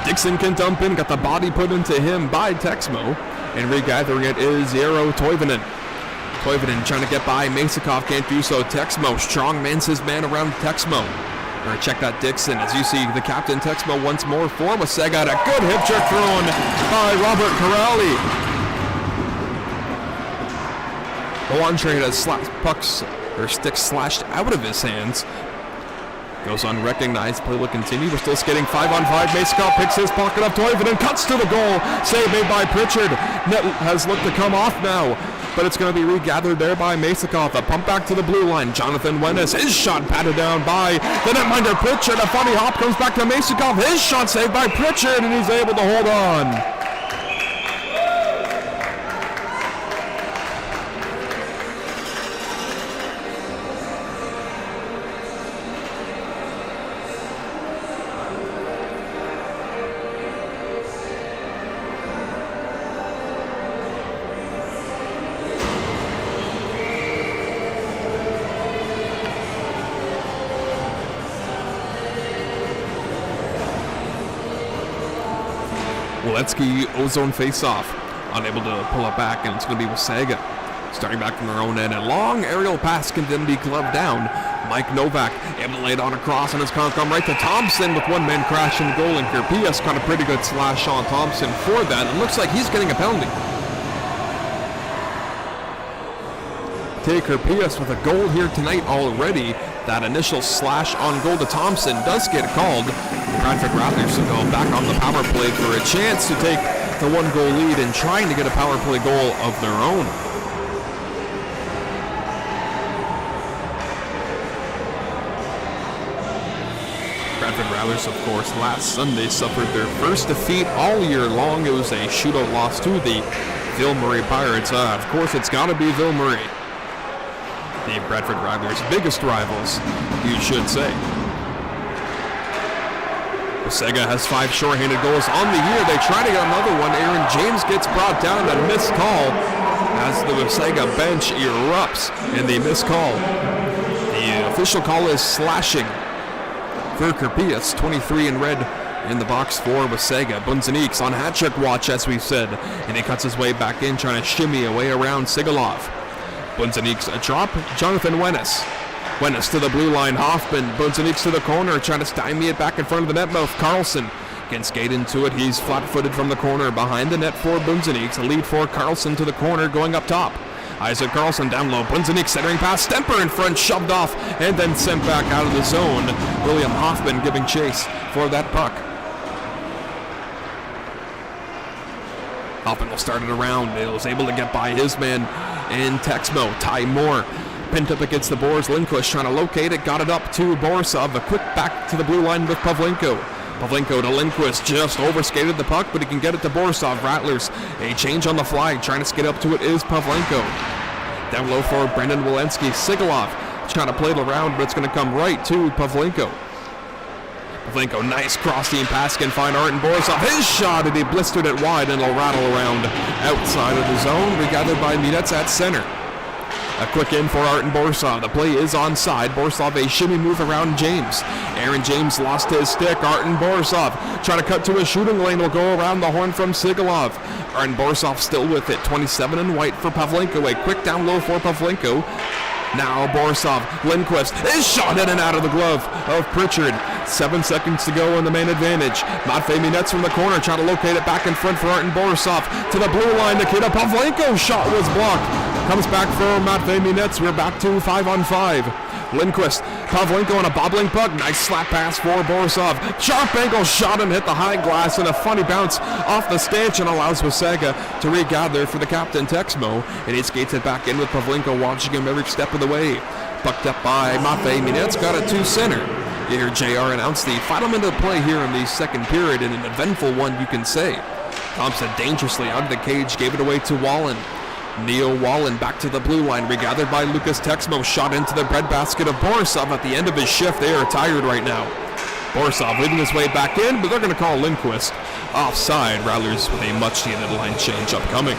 Dixon can dump in, got the body put into him by Texmo, and regathering it is Eero Toivonen. Toivonen trying to get by Masakov, can't do so. Texmo, strong man's his man around Texmo. Or check that Dixon, as you see the captain Texmo once more for Wasaga. A good hip check thrown by Robert Corrali. Mawantri has pucks or sticks slashed out of his hands. Goes unrecognized, play will continue. We're still skating 5-on-5. Masakov picks his pocket up. Toivonen cuts to the goal. Save made by Pritchard. Net has looked to come off now, but it's going to be regathered there by Masakov. A pump back to the blue line. Jonathan Wennis, his shot patted down by the netminder Pritchard. A funny hop comes back to Masakov. His shot saved by Pritchard, and he's able to hold on. Walensky ozone face-off. Unable to pull it back, and it's going to be Wasaga. Starting back from their own end. A long aerial pass can then be gloved down. Mike Novak able to lay it on across, and it's going to come right to Thompson with one man crash in goal. And Kirpias got a pretty good slash on Thompson for that. It looks like he's getting a penalty. Kirpias with a goal here tonight already. That initial slash on goal to Thompson does get called. The Bradford Rattlers will go back on the power play for a chance to take the 1-goal lead and trying to get a power play goal of their own. Bradford Rattlers, of course, last Sunday suffered their first defeat all year long. It was a shootout loss to the Ville Murray Pirates. Of course, it's got to be Ville Murray, the Bradford Rattlers' biggest rivals, you should say. Wasaga has 5 shorthanded goals on the year. They try to get another one. Aaron James gets brought down. A missed call as the Wasaga bench erupts in the missed call. The official call is slashing for Kirpias. 23 in red in the box for Wasaga. Bunzaniks on hat-trick watch, as we've said, and he cuts his way back in, trying to shimmy away around Sigalov. Bunzaniks a drop. Jonathan Wennis to the blue line. Hoffman. Bunzaniks to the corner, trying to stymie it back in front of the net mouth. Carlson can skate into it. He's flat-footed from the corner behind the net for Bunzaniks. A lead for Carlson to the corner, going up top. Isaac Carlson down low. Bunzaniks centering pass. Stemper in front, shoved off, and then sent back out of the zone. William Hoffman giving chase for that puck. Hoffman will start it around. He was able to get by his man in Texmo. Ty Moore pinned up against the boards. Lindquist trying to locate it. Got it up to Borisov. A quick back to the blue line with Pavlenko. Pavlenko to Lindquist. Just overskated the puck, but he can get it to Borisov. Rattlers a change on the fly. Trying to skate up to it is Pavlenko. Down low for Brendan Walensky. Sigalov trying to play it around, but it's going to come right to Pavlenko. Pavlenko, nice cross-team pass, can find Arten Borisov. His shot, and he blistered it wide, and it'll rattle around outside of the zone. Regathered by Minetz at center. A quick in for Arten Borisov. The play is onside. Borisov a shimmy move around James. Aaron James lost his stick. Arten Borisov trying to cut to a shooting lane. Will go around the horn from Sigalov. Arten Borisov still with it. 27 in white for Pavlenko. A quick down low for Pavlenko. Now Borisov, Lindquist is shot in and out of the glove of Pritchard. 7 seconds to go in the main advantage. Matvei Minetz from the corner trying to locate it back in front for Arten Borisov. To the blue line, Nikita Pavlenko's shot was blocked. Comes back for Matvei Minetz. We're back to 5-on-5. Lindquist, Pavlenko on a bobbling puck. Nice slap pass for Borisov. Sharp angle shot and hit the high glass, and a funny bounce off the stanchion allows Wasaga to regather for the captain Texmo, and he skates it back in with Pavlenko watching him every step of the way. Pucked up by Matvei Minetz, got it to center. You hear JR announce the final minute of play here in the second period, and an eventful one, you can say. Thompson dangerously out of the cage, gave it away to Wallen. Neil Wallen back to the blue line, regathered by Lucas Texmo, shot into the breadbasket of Borisov at the end of his shift. They are tired right now. Borisov leading his way back in, but they're going to call Lindquist offside. Rattlers with a much-needed line change upcoming.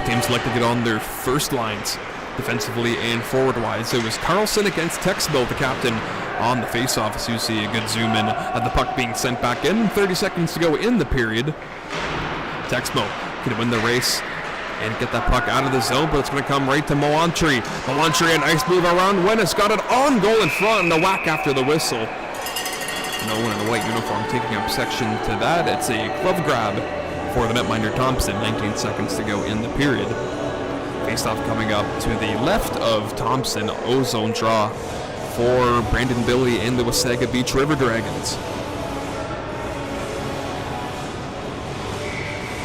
Teams like to get on their first lines, defensively and forward-wise. It was Carlson against Texmo, the captain, on the face-off. As you see a good zoom in at the puck being sent back in. 30 seconds to go in the period. Texmo can win the race and get that puck out of the zone, but it's going to come right to Moantri. Moantri, a nice move around. Wennis got it on goal in front, and a whack after the whistle. No one in a white uniform taking up section to that. It's a glove grab for the netminder Thompson. 19 seconds to go in the period. Faceoff coming up to the left of Thompson. Ozone draw for Brandon Billy and the Wasaga Beach River Dragons.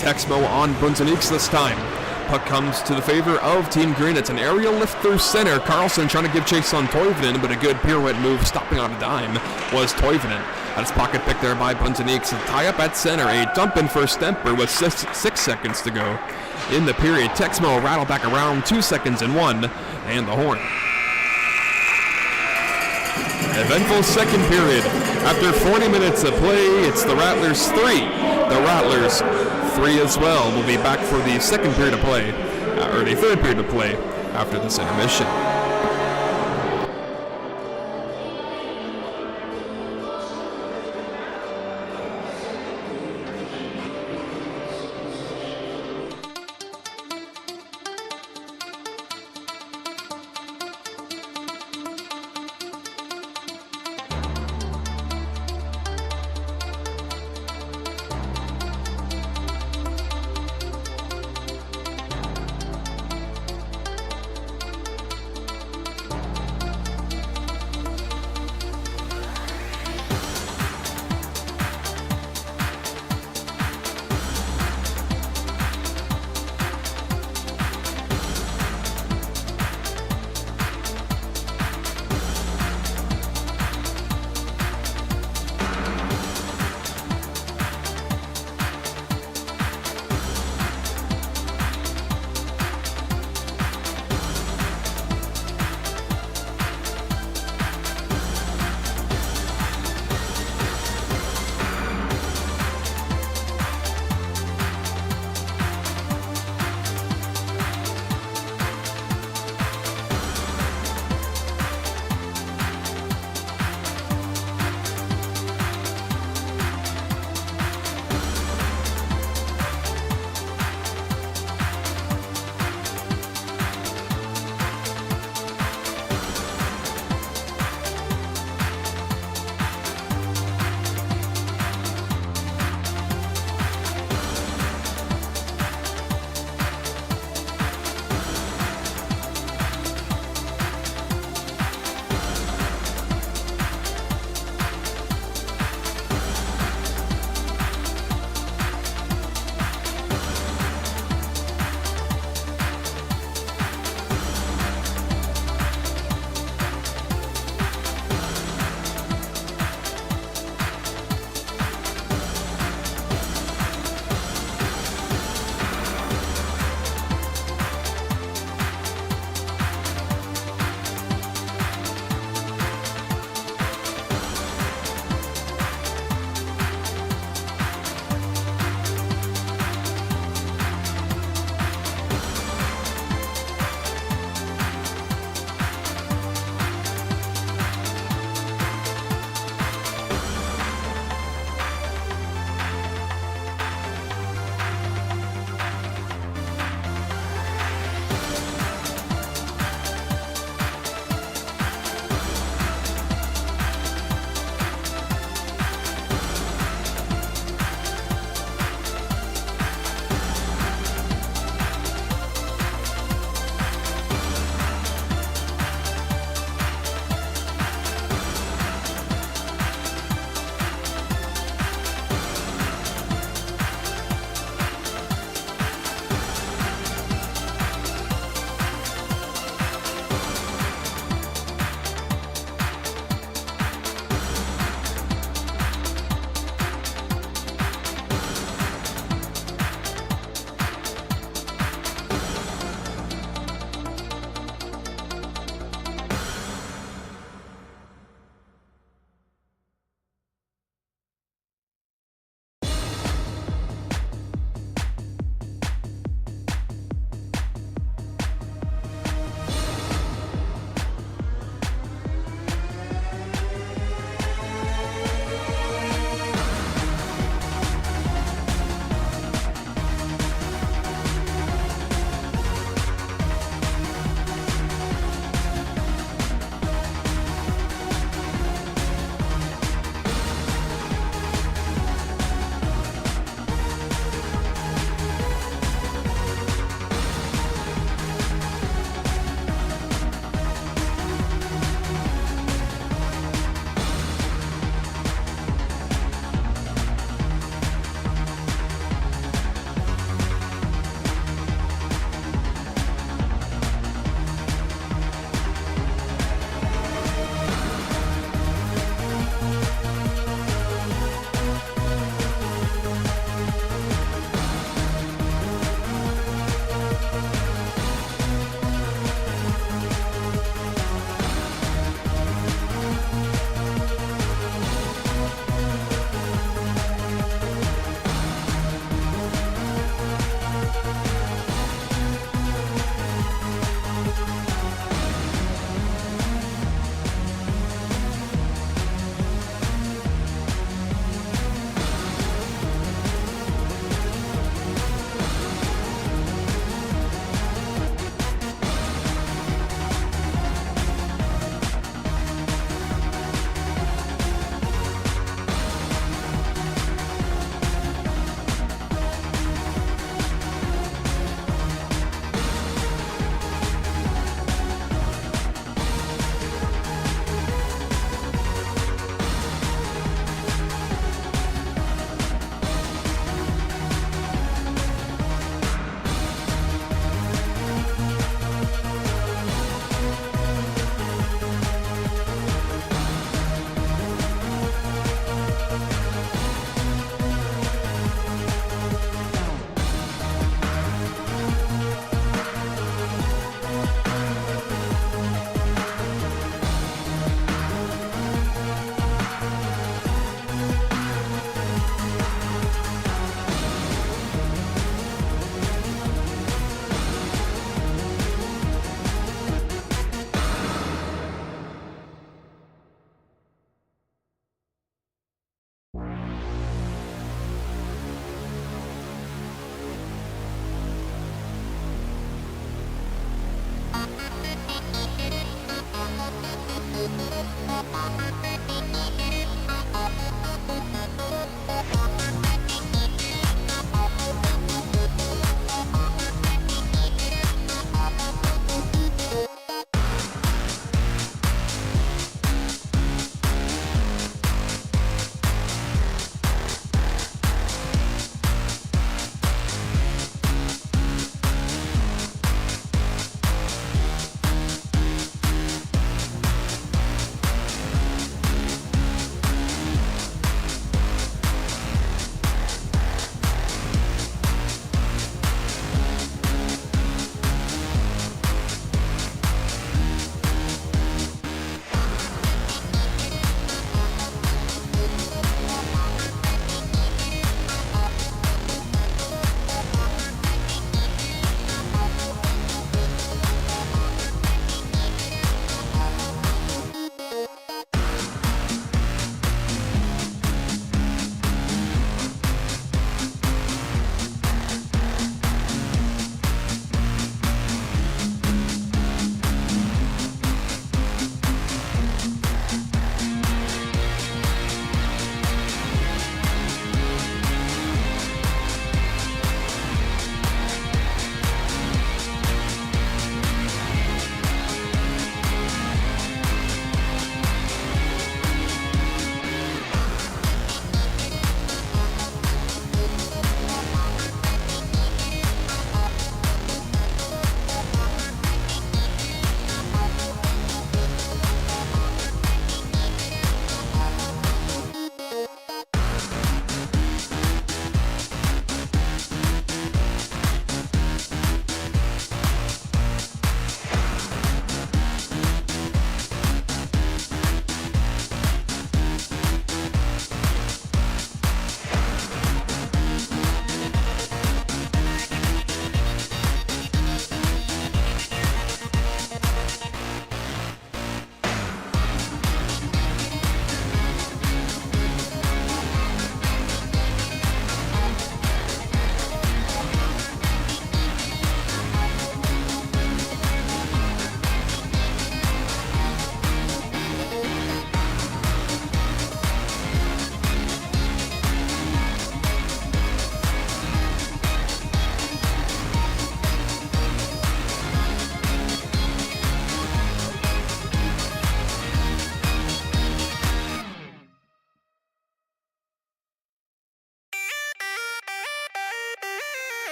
Texmo on Bunzaniks this time. Puck comes to the favor of Team Green. It's an aerial lift through center. Carlson trying to give chase on Toivonen, but a good pirouette move stopping on a dime was Toivonen. At his pocket pick there by Bunzaniks. A tie up at center. A dump in for Stemper with 6 seconds to go in the period. Texmo rattle back around 2 seconds and 1, and the horn. Eventful second period. After 40 minutes of play, it's the Rattlers 3, the Rattlers 3 as well. We'll be back for the second period of play, or the third period of play after this intermission.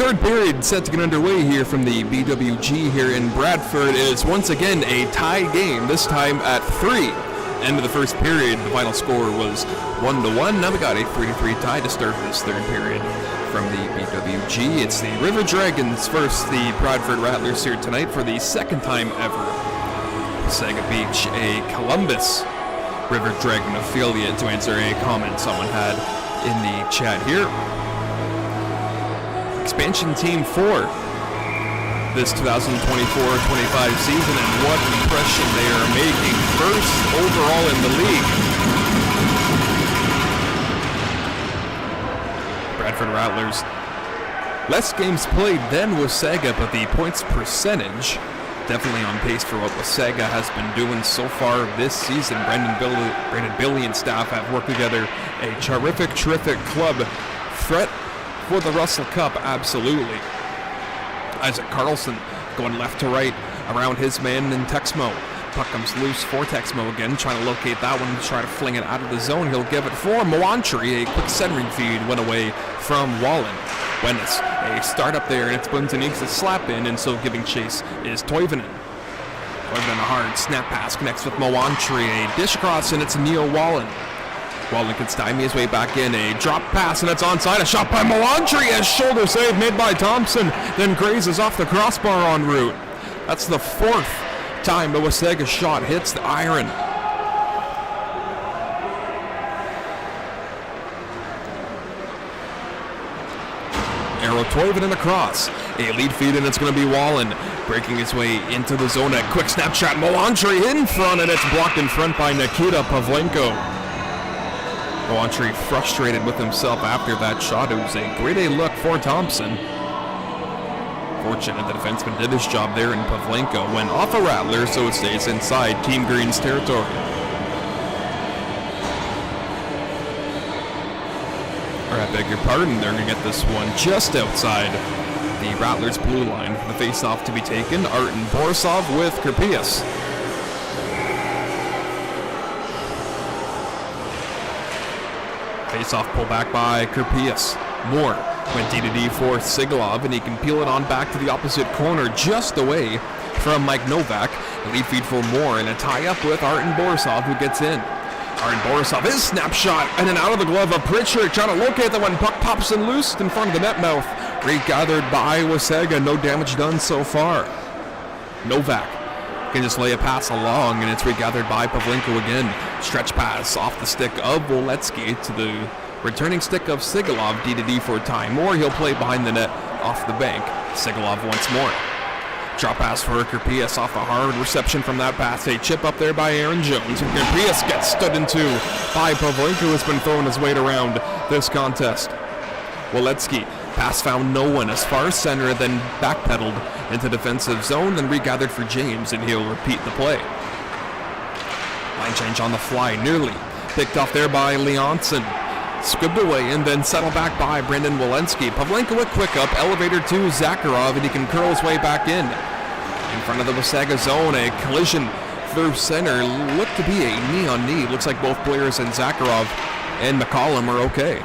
third period set to get underway here from the BWG here in Bradford. It is once again a tie game, this time at 3. End of the first period, the final score was 1-1. Now we got a 3-3 tie to start this third period from the BWG. It's the River Dragons versus the Bradford Rattlers here tonight for the second time ever. Wasaga Beach, a Columbus River Dragon affiliate, to answer a comment someone had in the chat here. Expansion Team 4 this 2024-25 season, and what impression they are making. First overall in the league. Bradford Rattlers, less games played than Wasaga, but the points percentage definitely on pace for what Wasaga has been doing so far this season. Brandon Billy and staff have worked together a terrific club threat for the Russell Cup, absolutely. Isaac Carlson going left to right around his man in Texmo. Puck comes loose for Texmo again, trying to locate that one, try to fling it out of the zone. He'll give it for Moantry. A quick centering feed went away from Wallen. Wennis, a start up there, and it's Bunzaniks to slap in, and so giving chase is Toivonen. Toivonen, a hard snap pass, connects with Moantry. A dish across, and it's Neil Wallen. Wallen can stymie his way back in. A drop pass, and it's onside. A shot by Moantry. A shoulder save made by Thompson. Then grazes off the crossbar en route. That's the fourth time the Wasaga shot hits the iron. Arrow Toivonen across. A lead feed, and it's going to be Wallen breaking his way into the zone. A quick snapshot. Moantry in front, and it's blocked in front by Nikita Pavlenko. Moantry frustrated with himself after that shot. It was a grade A look for Thompson. Fortunate the defenseman did his job there, and Pavlenko went off a Rattler, so it stays inside Team Green's territory. Or I beg your pardon, they're going to get this one just outside the Rattlers' blue line for the face-off to be taken. Arten Borisov with Kerpius. Face-off pull back by Kerpius. Moore went D-to-D for Sigalov, and he can peel it on back to the opposite corner just away from Mike Novak. The lead feed for Moore, and a tie-up with Arten Borisov, who gets in. Arten Borisov, his snapshot, and then out of the glove of Pritchard, trying to locate the one. Puck pops and loose in front of the net mouth. Regathered by Wasaga, no damage done so far. Novak can just lay a pass along, and it's regathered by Pavlenko again. Stretch pass off the stick of Voletsky to the returning stick of Sigalov. D-to-D for Ty Moore. He'll play behind the net off the bank. Sigalov once more. Drop pass for Kerpius off a hard reception from that pass. A chip up there by Aaron Jones. And Kerpius gets stood into by Pavlenko, who has been throwing his weight around this contest. Voletsky, pass found no one as far center, then backpedaled into defensive zone, then regathered for James, and he'll repeat the play. Line change on the fly, nearly picked off there by Leonson. Squibbed away and then settled back by Brendan Walensky. Pavlenko a quick up, elevator to Zakharov, and he can curl his way back in. In front of the Wasaga zone, a collision through center. Looked to be a knee on knee. Looks like both players and Zakharov and McCollum are okay.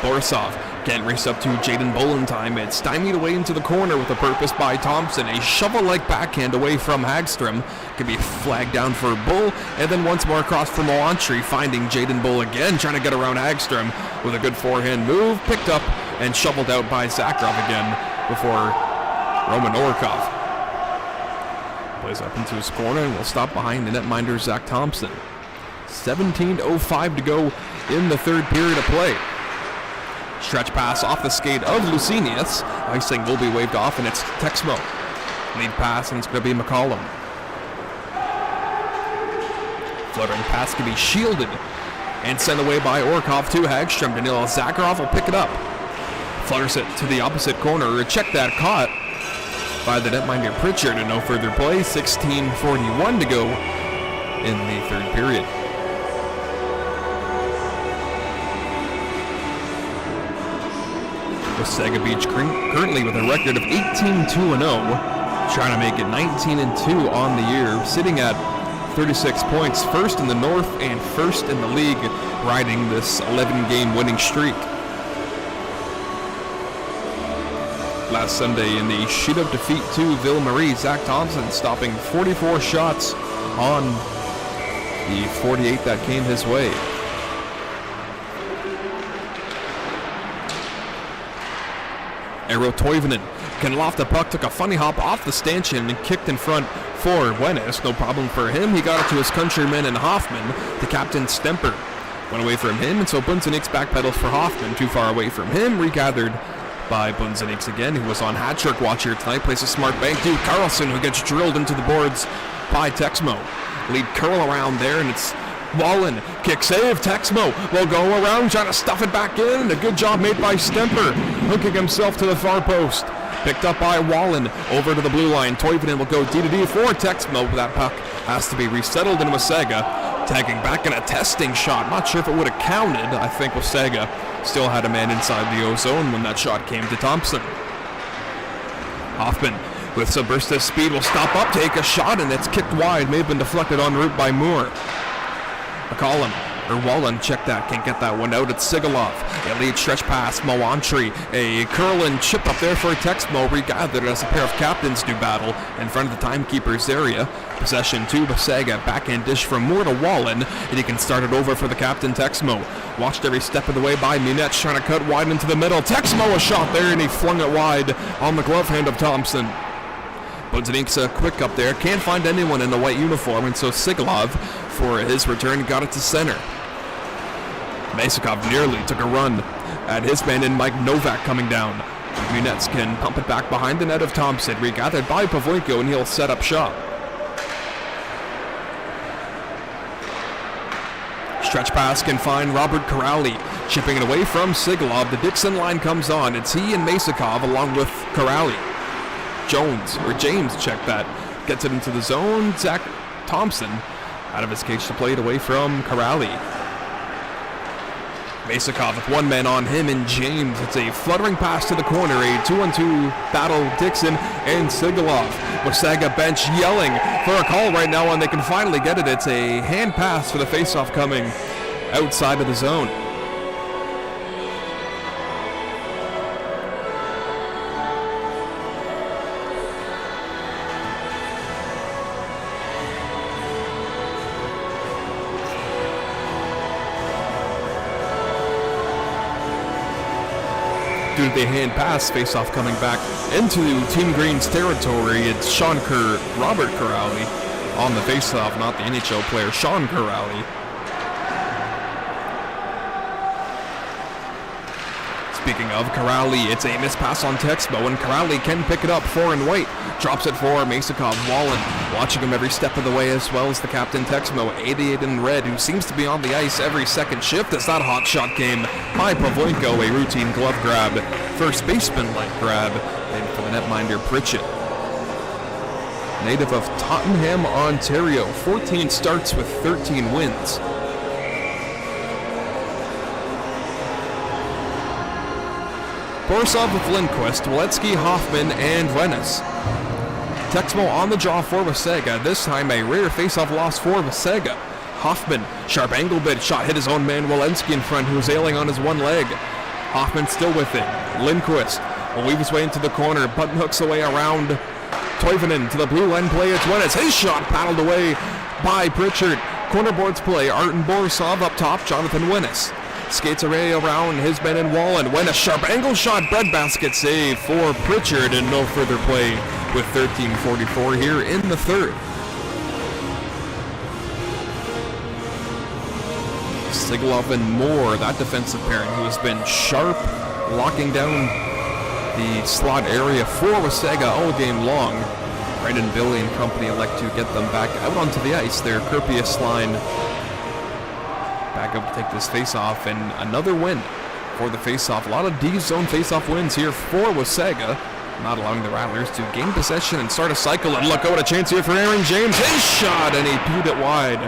Borisov can't race up to Jaden Bolentime. It's stymied away into the corner with a purpose by Thompson. A shovel-like backhand away from Hagstrom. Could be flagged down for Bull, and then once more across from Moantry, finding Jaden Bull again, trying to get around Hagstrom with a good forehand move. Picked up and shoveled out by Zakharov again before Roman Orkov plays up into his corner and will stop behind the netminder Zach Thompson. 17:05 to go in the third period of play. Stretch pass off the skate of Lucinius. Icing will be waved off, and it's Texmo. Lead pass, and it's going to be McCollum. Fluttering pass can be shielded and sent away by Orkov to Hagstrom. Danilo Zakharov will pick it up. Flutters it to the opposite corner. Check that, caught by the netminder Pritchard, and no further play. 16:41 to go in the third period. Wasaga Beach currently with a record of 18-2-0, trying to make it 19-2 on the year, sitting at 36 points, first in the North and first in the league, riding this 11-game winning streak. last Sunday in the shootout defeat to Ville Marie. Zach Thompson stopping 44 shots on the 48 that came his way. Eero Toivonen can loft the puck, took a funny hop off the stanchion and kicked in front for Wennes. No problem for him. He got it to his countryman and Hoffman. The captain Stemper went away from him, and so Bunzenix backpedals for Hoffman. Too far away from him, regathered by Bunzenix again, who was on hat trick watch here tonight. Plays a smart bank to Carlson, who gets drilled into the boards by Texmo. Lead curl around there, and it's Wallen. Kick save. Texmo will go around, trying to stuff it back in. A good job made by Stemper, hooking himself to the far post. Picked up by Wallen, over to the blue line. Toivonen will go D-to-D for Texmo, but that puck has to be resettled in Wasaga. Tagging back in a testing shot. Not sure if it would have counted. I think Wasaga still had a man inside the O-zone when that shot came to Thompson. Hoffman, with some burst of speed, will stop up, take a shot, and it's kicked wide. May have been deflected en route by Moore. McCollum, or Wallen, check that, can't get that one out. It's Sigalov. A lead stretch pass, Moantry. A curl and chip up there for Texmo, regathered as a pair of captains do battle in front of the timekeeper's area. Possession to Wasaga, backhand dish from Moore to Wallen, and he can start it over for the captain Texmo. Watched every step of the way by Munetz, trying to cut wide into the middle. Texmo a shot there, and he flung it wide on the glove hand of Thompson. Bunzenix quick up there, can't find anyone in the white uniform, and so Sigalov, for his return, got it to center. Masakov nearly took a run at his man in Mike Novak coming down. Munetz can pump it back behind the net of Thompson, regathered by Pavlenko, and he'll set up shop. Stretch pass can find Robert Corrali, chipping it away from Sigalov. The Dixon line comes on. It's he and Masakov along with Corrali. James, check that. Gets it into the zone. Zach Thompson out of his cage to play it away from Corrali. Masakov with one man on him and James. It's a fluttering pass to the corner. A 2-on-2 battle, Dixon and Sigalov. Wasaga bench yelling for a call right now, and they can finally get it. It's a hand pass for the faceoff coming outside of the zone. Due to the hand pass, face-off coming back into Team Green's territory. It's Robert Corrali on the face-off, not the NHL player, Sean Corrali. Speaking of Corrali, it's a missed pass on Texmo, and Corrali can pick it up for and white. Drops it for Masakov. Wallen watching him every step of the way, as well as the captain Texmo, 88 in red, who seems to be on the ice every second shift as that hot shot came by Pavlenko, a routine glove grab, first baseman-like grab, and for the netminder Pritchett. Native of Tottenham, Ontario, 14 starts with 13 wins. Borisov with Lindquist, Waletsky, Hoffman, and Wennes. Texmo on the draw for Wasaga. This time a rare face-off loss for Wasaga. Hoffman, sharp angle bit shot, hit his own man Walensky in front, who was ailing on his one leg. Hoffman still with it. Lindquist will weave his way into the corner, button hooks away around Toivonen to the blue line play. It's Wennes. His shot paddled away by Pritchard. Corner boards play. Arten Borisov up top. Jonathan Wennes skates away around his man in Wallen. Wennes sharp angle shot, breadbasket save for Pritchard, and no further play with 13:44 here in the third. Sigalov and Moore, that defensive pairing who has been sharp, locking down the slot area for Wasaga all game long. Brandon Billy and company elect to get them back out onto the ice. Their Kerpius line back up to take this face-off, and another win for the face-off. A lot of D-zone face-off wins here for Wasaga, not allowing the Rattlers to gain possession and start a cycle. And look, what a chance here for Aaron James. His shot, and he pewed it wide.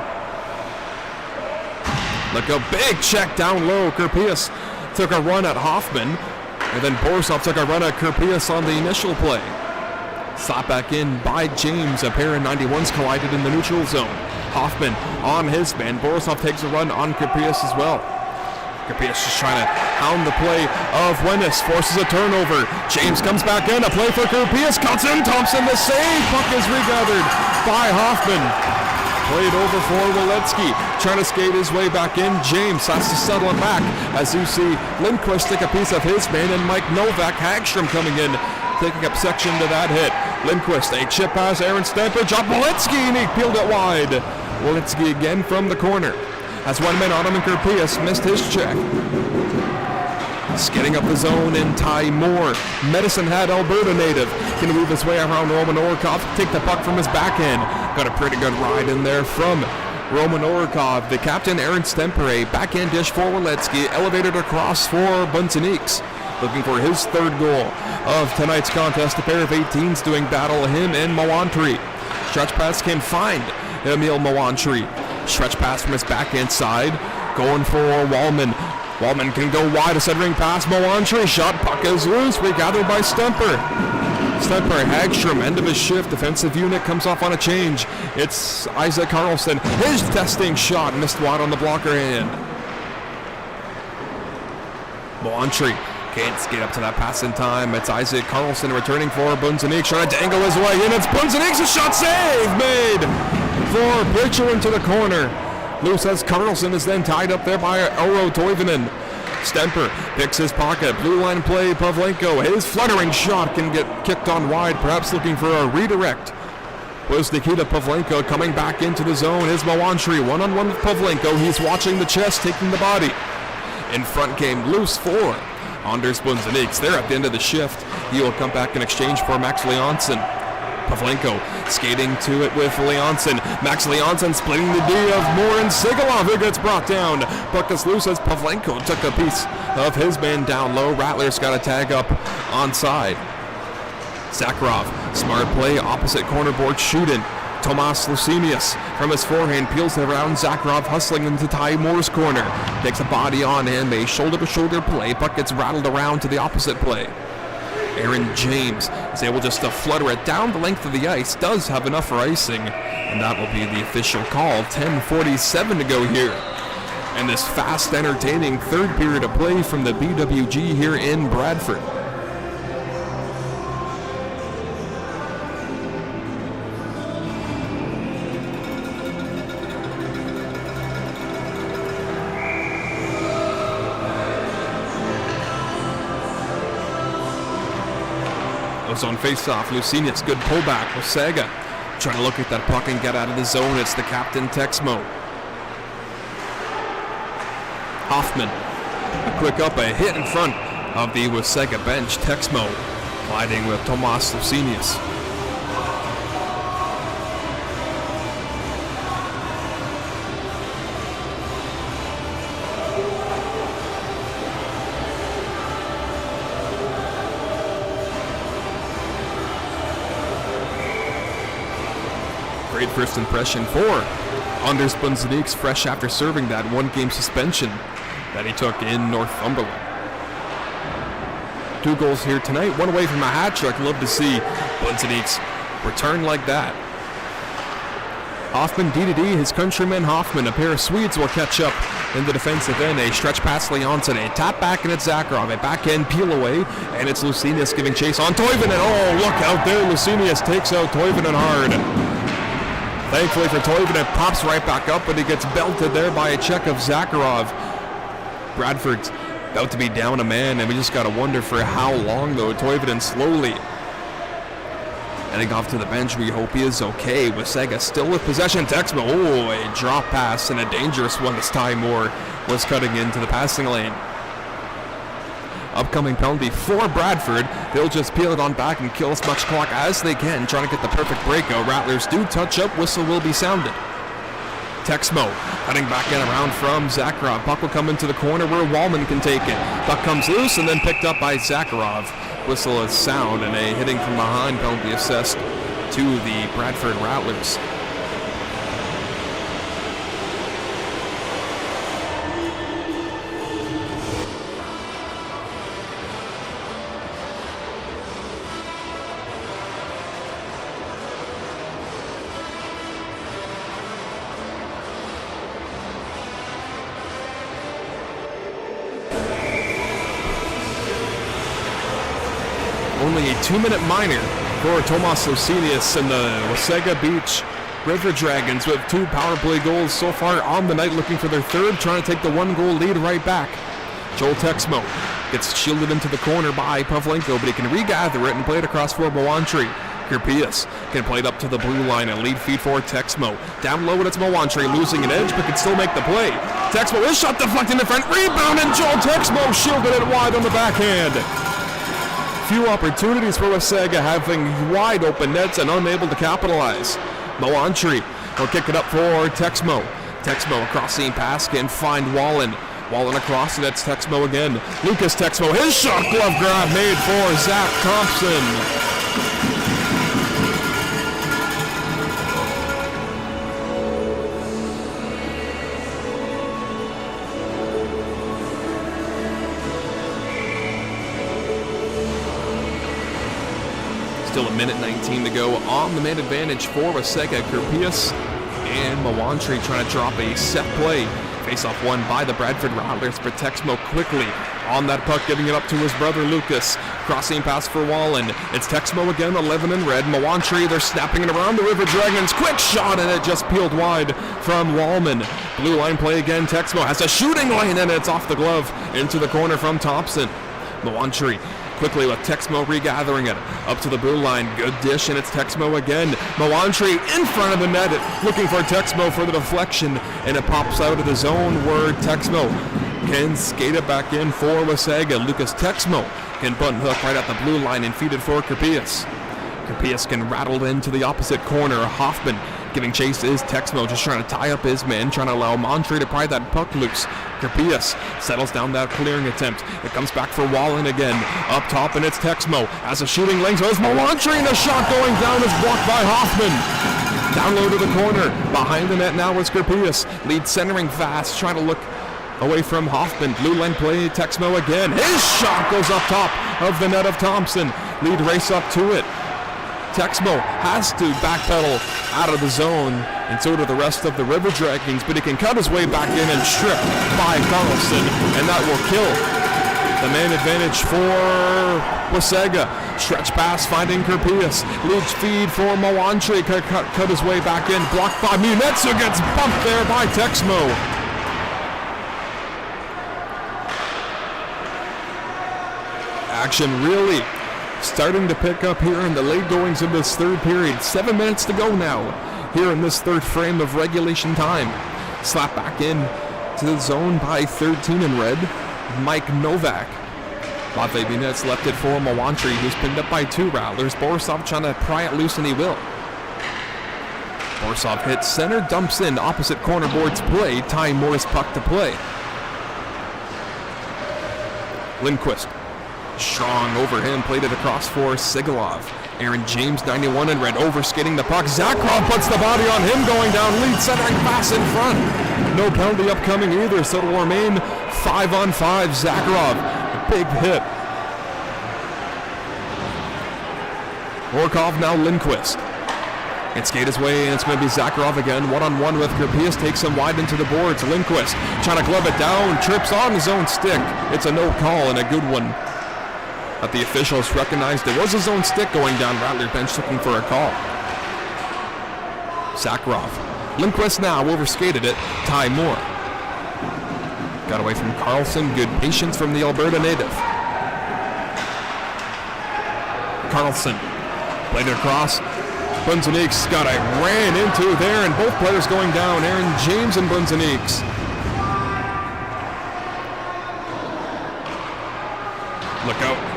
Look, a big check down low. Kerpius took a run at Hoffman, and then Borisov took a run at Kerpius on the initial play. Slot back in by James. A pair of 91s collided in the neutral zone. Hoffman on his man. Borisov takes a run on Kerpius as well. Capias just trying to hound the play of Wennis, forces a turnover. James comes back in, a play for Capias, cuts in, Thompson the save, puck is regathered by Hoffman. Played over for Waletsky, trying to skate his way back in. James has to settle it back as you see Lindquist take a piece of his man and Mike Novak, Hagstrom coming in, taking up section to that hit. Lindquist, a chip pass, Aaron Stamper, drop Waletsky, and he peeled it wide. Waletsky again from the corner. As one man, Ottoman Capias missed his check. Skating up the zone in Ty Moore. Medicine Hat, Alberta native, can weave his way around Roman Orkov, take the puck from his backhand. Got a pretty good ride in there from Roman Orkov. The captain, Aaron Stempere, backhand dish for Waletsky, elevated across for Buntaniks. Looking for his third goal of tonight's contest. A pair of 18s doing battle, him and Mawantri. Stretch pass can find Emil Mawantri. Stretch pass from his backhand side, going for Wallman. Wallman can go wide, a centering pass, Mawantri, shot, puck is loose, regathered by Stemper. Stemper, Hagstrom, end of his shift, defensive unit comes off on a change. It's Isaac Carlson, his testing shot, missed wide on the blocker hand. Mawantri can't skate up to that pass in time. It's Isaac Carlson returning for Bunzanik, trying to dangle his way in. It's Bunzanik's a shot save made for Pitcher into the corner. Loose as Carlson is then tied up there by Oro Toivonen. Stemper picks his pocket. Blue line play, Pavlenko. His fluttering shot can get kicked on wide, perhaps looking for a redirect. Was Nikita Pavlenko coming back into the zone. His Mawantri one-on-one with Pavlenko. He's watching the chest, taking the body. In front came loose for Anders Bunzaniks. There at the end of the shift. He will come back in exchange for Max Leonson. Pavlenko skating to it with Leonson. Max Leonson splitting the D of Moore and Sigalov, who gets brought down. Puck is loose as Pavlenko took a piece of his man down low. Rattlers got a tag up onside. Zakharov, smart play, opposite corner board shooting. Tomas Lucinius from his forehand peels it around. Zakharov hustling into Ty Moore's corner. Takes a body on him, a shoulder-to-shoulder play. Puck gets rattled around to the opposite play. Aaron James is able just to flutter it down the length of the ice. Does have enough for icing, and that will be the official call. 10:47 to go here. And this fast, entertaining third period of play from the BWG here in Bradford. On face-off, Lucinius, good pullback. Wasaga trying to look at that puck and get out of the zone. It's the captain, Texmo. Hoffman, a quick up, a hit in front of the Wasaga bench. Texmo gliding with Tomas Lucinius. Great first impression for Anders Bunzaniks, fresh after serving that one-game suspension that he took in Northumberland. 2 goals here tonight, 1 away from a hat trick. Love to see Bunzaniks return like that. Hoffman D2D, his countryman Hoffman. A pair of Swedes will catch up in the defensive end. A stretch pass Leonson, a tap back, and it's Zakharov. A backhand peel away, and it's Lucinius giving chase on Toivonen. Oh, look out there. Lucinius takes out Toivonen hard. Thankfully for Toivonen, pops right back up, but he gets belted there by a check of Zakharov. Bradford's about to be down a man, and we just got to wonder for how long, though. Toivonen slowly heading off to the bench. We hope he is okay. Wasaga still with possession. Texmo, oh, a drop pass and a dangerous one this time. Moore was cutting into the passing lane. Upcoming penalty for Bradford. They'll just peel it on back and kill as much clock as they can, trying to get the perfect breakout. Rattlers do touch up. Whistle will be sounded. Texmo cutting back in around from Zakharov. Puck will come into the corner where Wallman can take it. Puck comes loose and then picked up by Zakharov. Whistle is sound, and a hitting from behind penalty assessed to the Bradford Rattlers. only a 2-minute minor for Tomas Osinius and the Wasaga Beach River Dragons with 2 power play goals so far on the night, looking for their third, trying to take the 1-goal lead right back. Joel Texmo gets shielded into the corner by Pavlenko, but he can regather it and play it across for Mawantri. Kirpias can play it up to the blue line, a lead feed for Texmo. Down low, it's Mawantri losing an edge, but can still make the play. Texmo is shot deflected in front, rebound, and Joel Texmo shielded it wide on the backhand. Few opportunities for Wasaga, having wide open nets and unable to capitalize. Mawantri will kick it up for Texmo. Texmo across the pass can find Wallen. Wallen across, and that's Texmo again. Lucas Texmo, his shot glove grab made for Zach Thompson. Still a minute 19 to go on the man advantage for Wasaga. Kirpias and Mawantri trying to drop a set play. Face-off won by the Bradford Rattlers, but Texmo quickly on that puck, giving it up to his brother Lucas. Crossing pass for Wallen. It's Texmo again, 11 in red. Mawantri, they're snapping it around the River Dragons. Quick shot, and it just peeled wide from Wallman. Blue line play again. Texmo has a shooting lane, and it's off the glove into the corner from Thompson. Mawantri quickly with Texmo regathering it up to the blue line. Good dish, and it's Texmo again. Mawantri in front of the net, looking for Texmo for the deflection, and it pops out of the zone where Texmo can skate it back in for Wasaga. Lucas Texmo can button hook right at the blue line and feed it for Kirpias. Kirpias can rattle into the opposite corner. Hoffman giving chase is Texmo, just trying to tie up his man, trying to allow Mawantri to pry that puck loose. Kirpias settles down that clearing attempt. It comes back for Wallen again. Up top, and it's Texmo. As a shooting lane, so it's Mawantri, and a shot going down is blocked by Hoffman. Down low to the corner. Behind the net now is Kirpias. Lead centering fast, trying to look away from Hoffman. Blue line play, Texmo again. His shot goes up top of the net of Thompson. Lead race up to it. Texmo has to backpedal out of the zone, and so do the rest of the River Dragons, but he can cut his way back in and strip by Carlson, and that will kill the man advantage for Wasaga. Stretch pass finding Kirpias. Lead feed for Mawantri. Cut his way back in. Blocked by Munetsu. Gets bumped there by Texmo. Action really starting to pick up here in the late goings of this third period. 7 minutes to go now here in this third frame of regulation time. Slap back in to the zone by 13 in red, Mike Novak. Matvey Bunets left it for Mawantri, who's pinned up by 2 Rattlers. Borisov trying to pry it loose, and he will. Borisov hits center, dumps in opposite corner boards play. Ty Moore's puck to play. Lindquist. Strong over him, played it across for Sigalov. Aaron James, 91 in red, overskating the puck. Zakharov puts the body on him, going down, lead centering pass in front. No penalty upcoming either, so it'll remain 5-on-5. Zakharov, a big hit. Orkov now Lindquist. And skate his way, and it's going to be Zakharov again. One-on-one with Kirpias, takes him wide into the boards. Lindquist trying to glove it down, trips on his own stick. It's a no call and a good one. But the officials recognized there was his own stick going down. Rattler bench looking for a call. Zakharov. Lindquist now overskated it. Ty Moore. Got away from Carlson. Good patience from the Alberta native. Carlson played it across. Bunzaniks got a ran into there, and both players going down. Aaron James and Bunzaniks. Look out.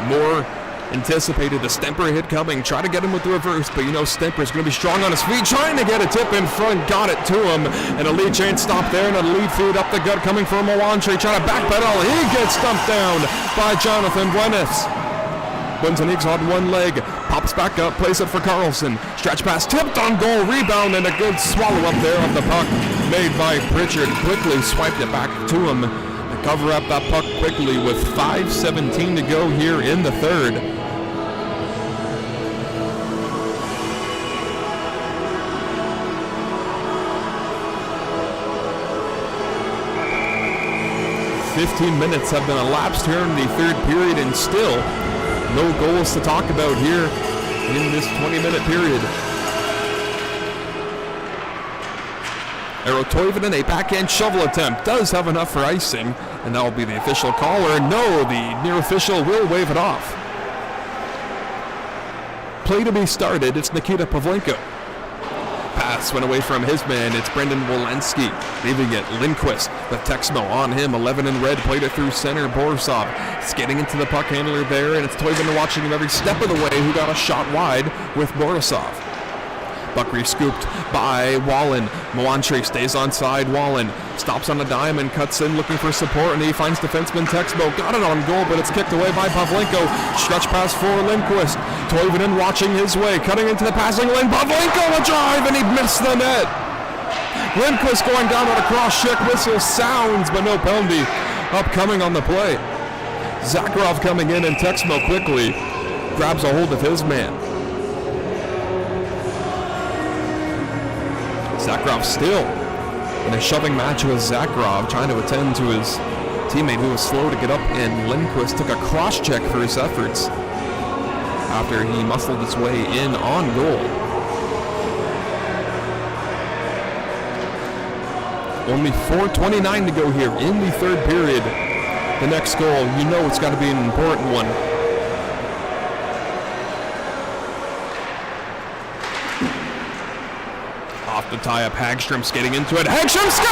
Moore anticipated the Stemper hit coming, try to get him with the reverse, but you know Stemper's going to be strong on his feet, trying to get a tip in front, got it to him, and a lead chain stop there, and a lead feed up the gut coming from Mawantri, trying to backpedal. He gets stumped down by Jonathan Buenas. Bunzaniks on one leg, pops back up, plays it for Carlson. Stretch pass, tipped on goal, rebound, and a good swallow up there of the puck made by Pritchard. Quickly swiped it back to him. Cover up that puck quickly with 5:17 to go here in the third. "15 minutes have been elapsed here in the third period, and still no goals to talk about here in this 20-minute period. Eero Toivonen, a backhand shovel attempt, does have enough for icing, and that will be the official call, or no, the near official will wave it off. Play to be started, it's Nikita Pavlenko. Pass went away from his man, it's Brendan Walensky, leaving it Lindquist with Texmo on him, 11 in red, played it through center, Borisov skating into the puck handler there, and it's Toivonen watching him every step of the way, who got a shot wide with Borisov. Buck re-scooped by Wallen. Moantri stays onside. Wallen stops on a dime and cuts in looking for support, and he finds defenseman Texmo. Got it on goal, but it's kicked away by Pavlenko. Stretch pass for Lindquist. Toivonen watching his way, cutting into the passing lane. Pavlenko a drive, and he missed the net. Lindquist going down on a cross-check whistle. Sounds, but no penalty upcoming on the play. Zakharov coming in, and Texmo quickly grabs a hold of his man. Zakharov still in a shoving match with Zakharov, trying to attend to his teammate who was slow to get up, and Lindquist took a cross-check for his efforts after he muscled his way in on goal. Only 4:29 to go here in the third period. The next goal, you know it's got to be an important one. Off the tie-up, Hagstrom's getting into it. Hagstrom scores!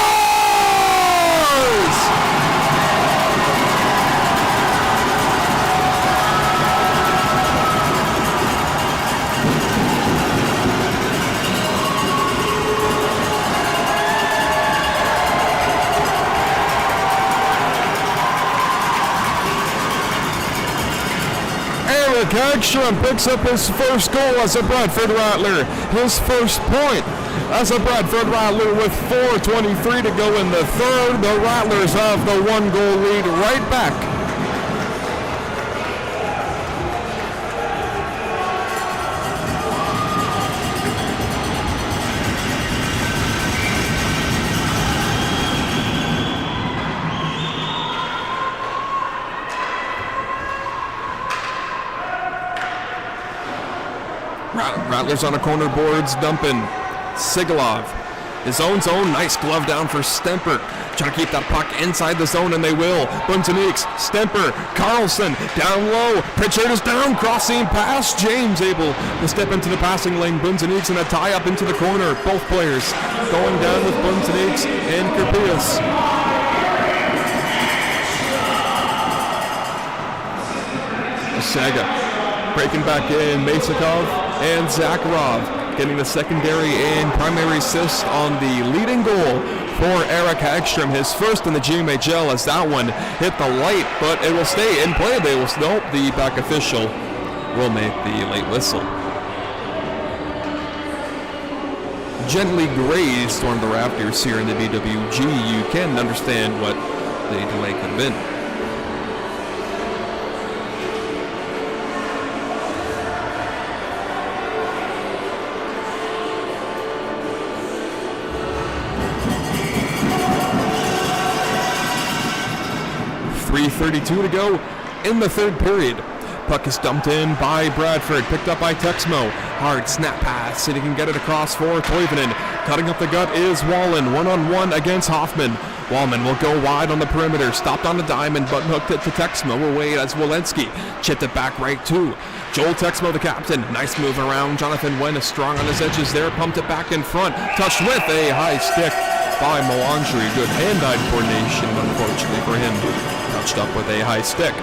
Eric Hagstrom picks up his first goal as a Bradford Rattler. His first point as a Bradford Rattler with 4:23 to go in the third. The Rattlers have the one-goal lead right back. Rattlers on a corner, boards dumping. Sigalov, his own zone, nice glove down for Stemper. Trying to keep that puck inside the zone, and they will. Buntanix, Stemper, Carlson, down low. Pritchard is down, crossing pass. James able to step into the passing lane. Buntanix in a tie-up into the corner. Both players going down with Buntanix and Kerpius. Wasaga breaking back in. Masakov and Zakharov getting the secondary and primary assist on the leading goal for Eric Hagstrom, his first in the GMHL, as that one hit the light, but it will stay in play. They will nope, the back official will make the late whistle. Gently grazed one of the Raptors here in the BWG. You can understand what the delay could have been. .32 to go in the third period. Puck is dumped in by Bradford, picked up by Texmo. Hard snap pass, and he can get it across for Toivonen. Cutting up the gut is Wallen, one-on-one against Hoffman. Wallman will go wide on the perimeter, stopped on the diamond, but hooked it to Texmo. Away as Walensky chipped it back right to Joel Texmo, the captain. Nice move around. Jonathan Wen is strong on his edges there, pumped it back in front, touched with a high stick by Moantri. Good hand-eye coordination, unfortunately for him. Touched up with a high stick.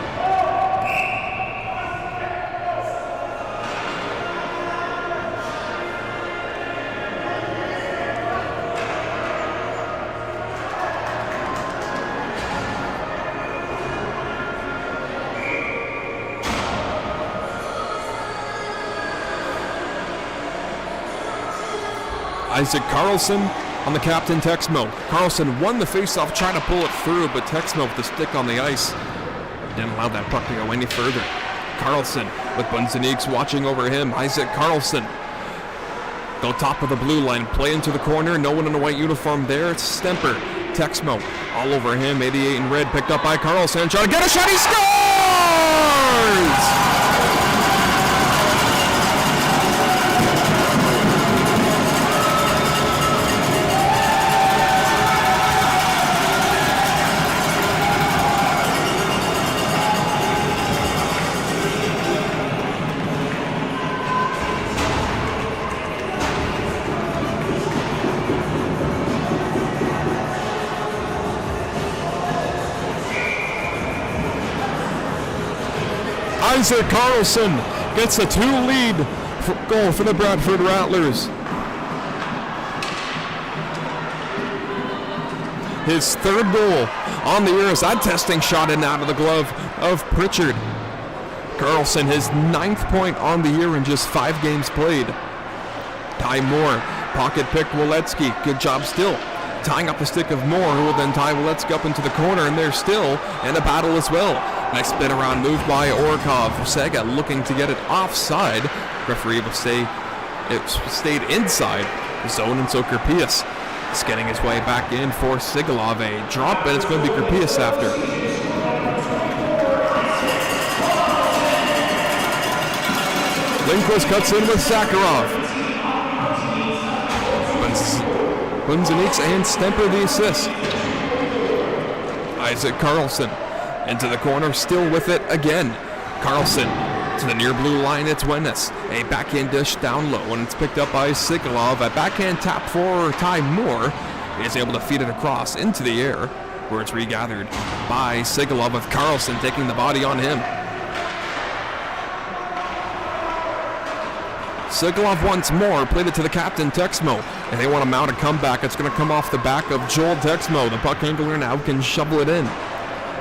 Isaac Carlson on the captain, Texmo. Carlson won the faceoff, trying to pull it through, but Texmo with the stick on the ice didn't allow that puck to go any further. Carlson with Bunzanix watching over him. Isaac Carlson go top of the blue line, play into the corner. No one in a white uniform there. It's Stemper. Texmo all over him. 88 in red, picked up by Carlson. Trying to get a shot. He scores! Isaac Carlson gets a 2-lead goal for the Bradford Rattlers. His third goal on the year is that testing shot in out of the glove of Pritchard. Carlson, his 9th point on the year in just 5 games played. Ty Moore, pocket pick Waletsky. Good job still. Tying up the stick of Moore, who will then tie Waletsky up into the corner, and they're still in a battle as well. Nice spin around move by Orkov. Wasaga looking to get it offside. Referee will say it stayed inside the zone, and so Kerpius is getting his way back in for Sigalov. A drop, and it's going to be Kerpius after. Lindquist cuts in with Sakharov. Bunzeniks and Stemper the assist. Isaac Carlson into the corner, still with it again. Carlson to the near blue line, it's Wennes. A backhand dish down low, and it's picked up by Sigalov. A backhand tap for Ty Moore. He is able to feed it across into the air, where it's regathered by Sigalov, with Carlson taking the body on him. Sigalov once more, played it to the captain, Texmo, and they want to mount a comeback. It's going to come off the back of Joel Texmo. The puck handler now can shovel it in.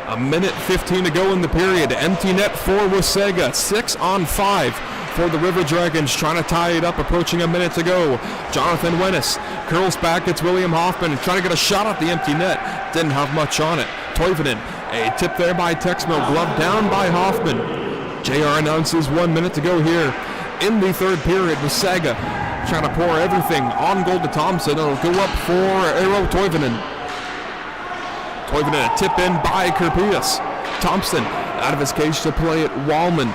1:15 to go in the period. Empty net for Wasaga. 6-on-5 for the River Dragons, trying to tie it up, approaching a minute to go. Jonathan Wennes curls back. It's William Hoffman trying to get a shot at the empty net. Didn't have much on it. Toivonen, a tip there by Texmo, glove down by Hoffman. JR announces 1 minute to go here in the third period. Wasaga trying to pour everything on goal to Thompson. It'll go up for Eero Toivonen. Toivonen, a tip in by Kerpius. Thompson out of his cage to play it. Wallman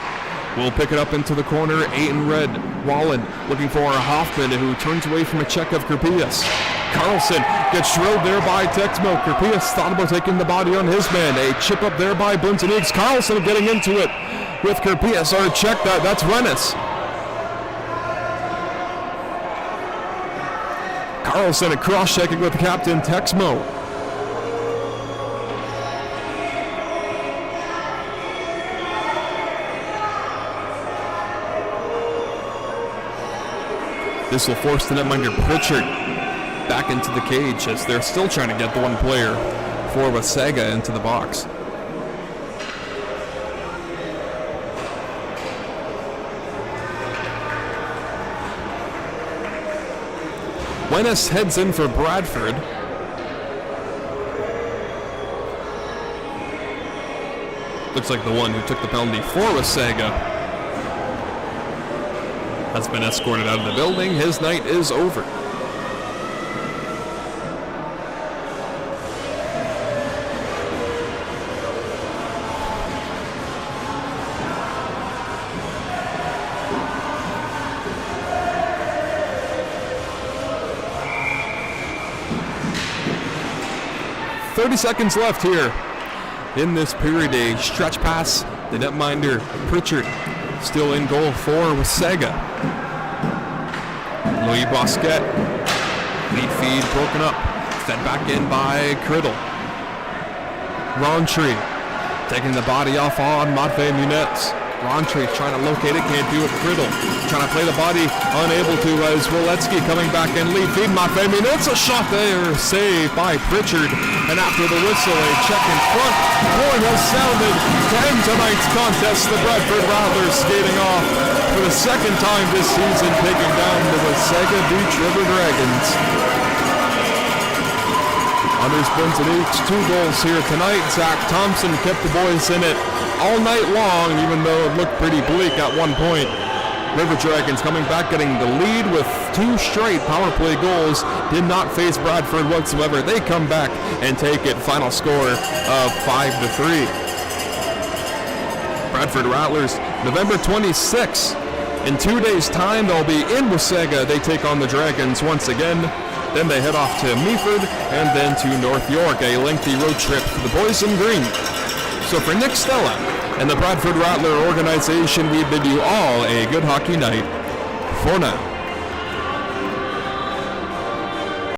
will pick it up into the corner. 8 in red. Wallen looking for Hoffman, who turns away from a check of Kerpius. Carlson gets drilled there by Texmo. Kerpius thought about taking the body on his man. A chip up there by Bunzeniks. Carlson getting into it with Kerpius. Or check that. That's Wennes. Carlson, a cross-checking with captain Texmo. This will force the netminder Pritchard back into the cage, as they're still trying to get the one player for Wasaga into the box. Wennes heads in for Bradford. Looks like the one who took the penalty for Wasaga has been escorted out of the building. His night is over. .30 seconds left here in this period. A stretch pass. The netminder Pritchard still in goal for Wasaga. Louis Bosquet, lead feed broken up, fed back in by Criddle. Roundtree taking the body off on Matvei Munetz. Roundtree trying to locate it, can't do it. Criddle trying to play the body, unable to, as Waletsky coming back in lead feed. Matvei Munetz, a shot there, saved by Pritchard. And after the whistle, a check in front. Horn has sounded to end tonight's contest. The Bradford Rattlers skating off for the second time this season, taking down the Wasaga Beach River Dragons. Anders Bunzeniks, 2 goals here tonight. Zach Thompson kept the boys in it all night long, even though it looked pretty bleak at one point. River Dragons coming back, getting the lead with 2 straight power play goals. Did not face Bradford whatsoever. They come back and take it. Final score of 5-3. Bradford Rattlers, November 26th. In 2 days' time, they'll be in Wasaga. They take on the Dragons once again. Then they head off to Meaford and then to North York. A lengthy road trip for the boys in green. So for Nick Stella and the Bradford Rattler organization, we bid you all a good hockey night. For now.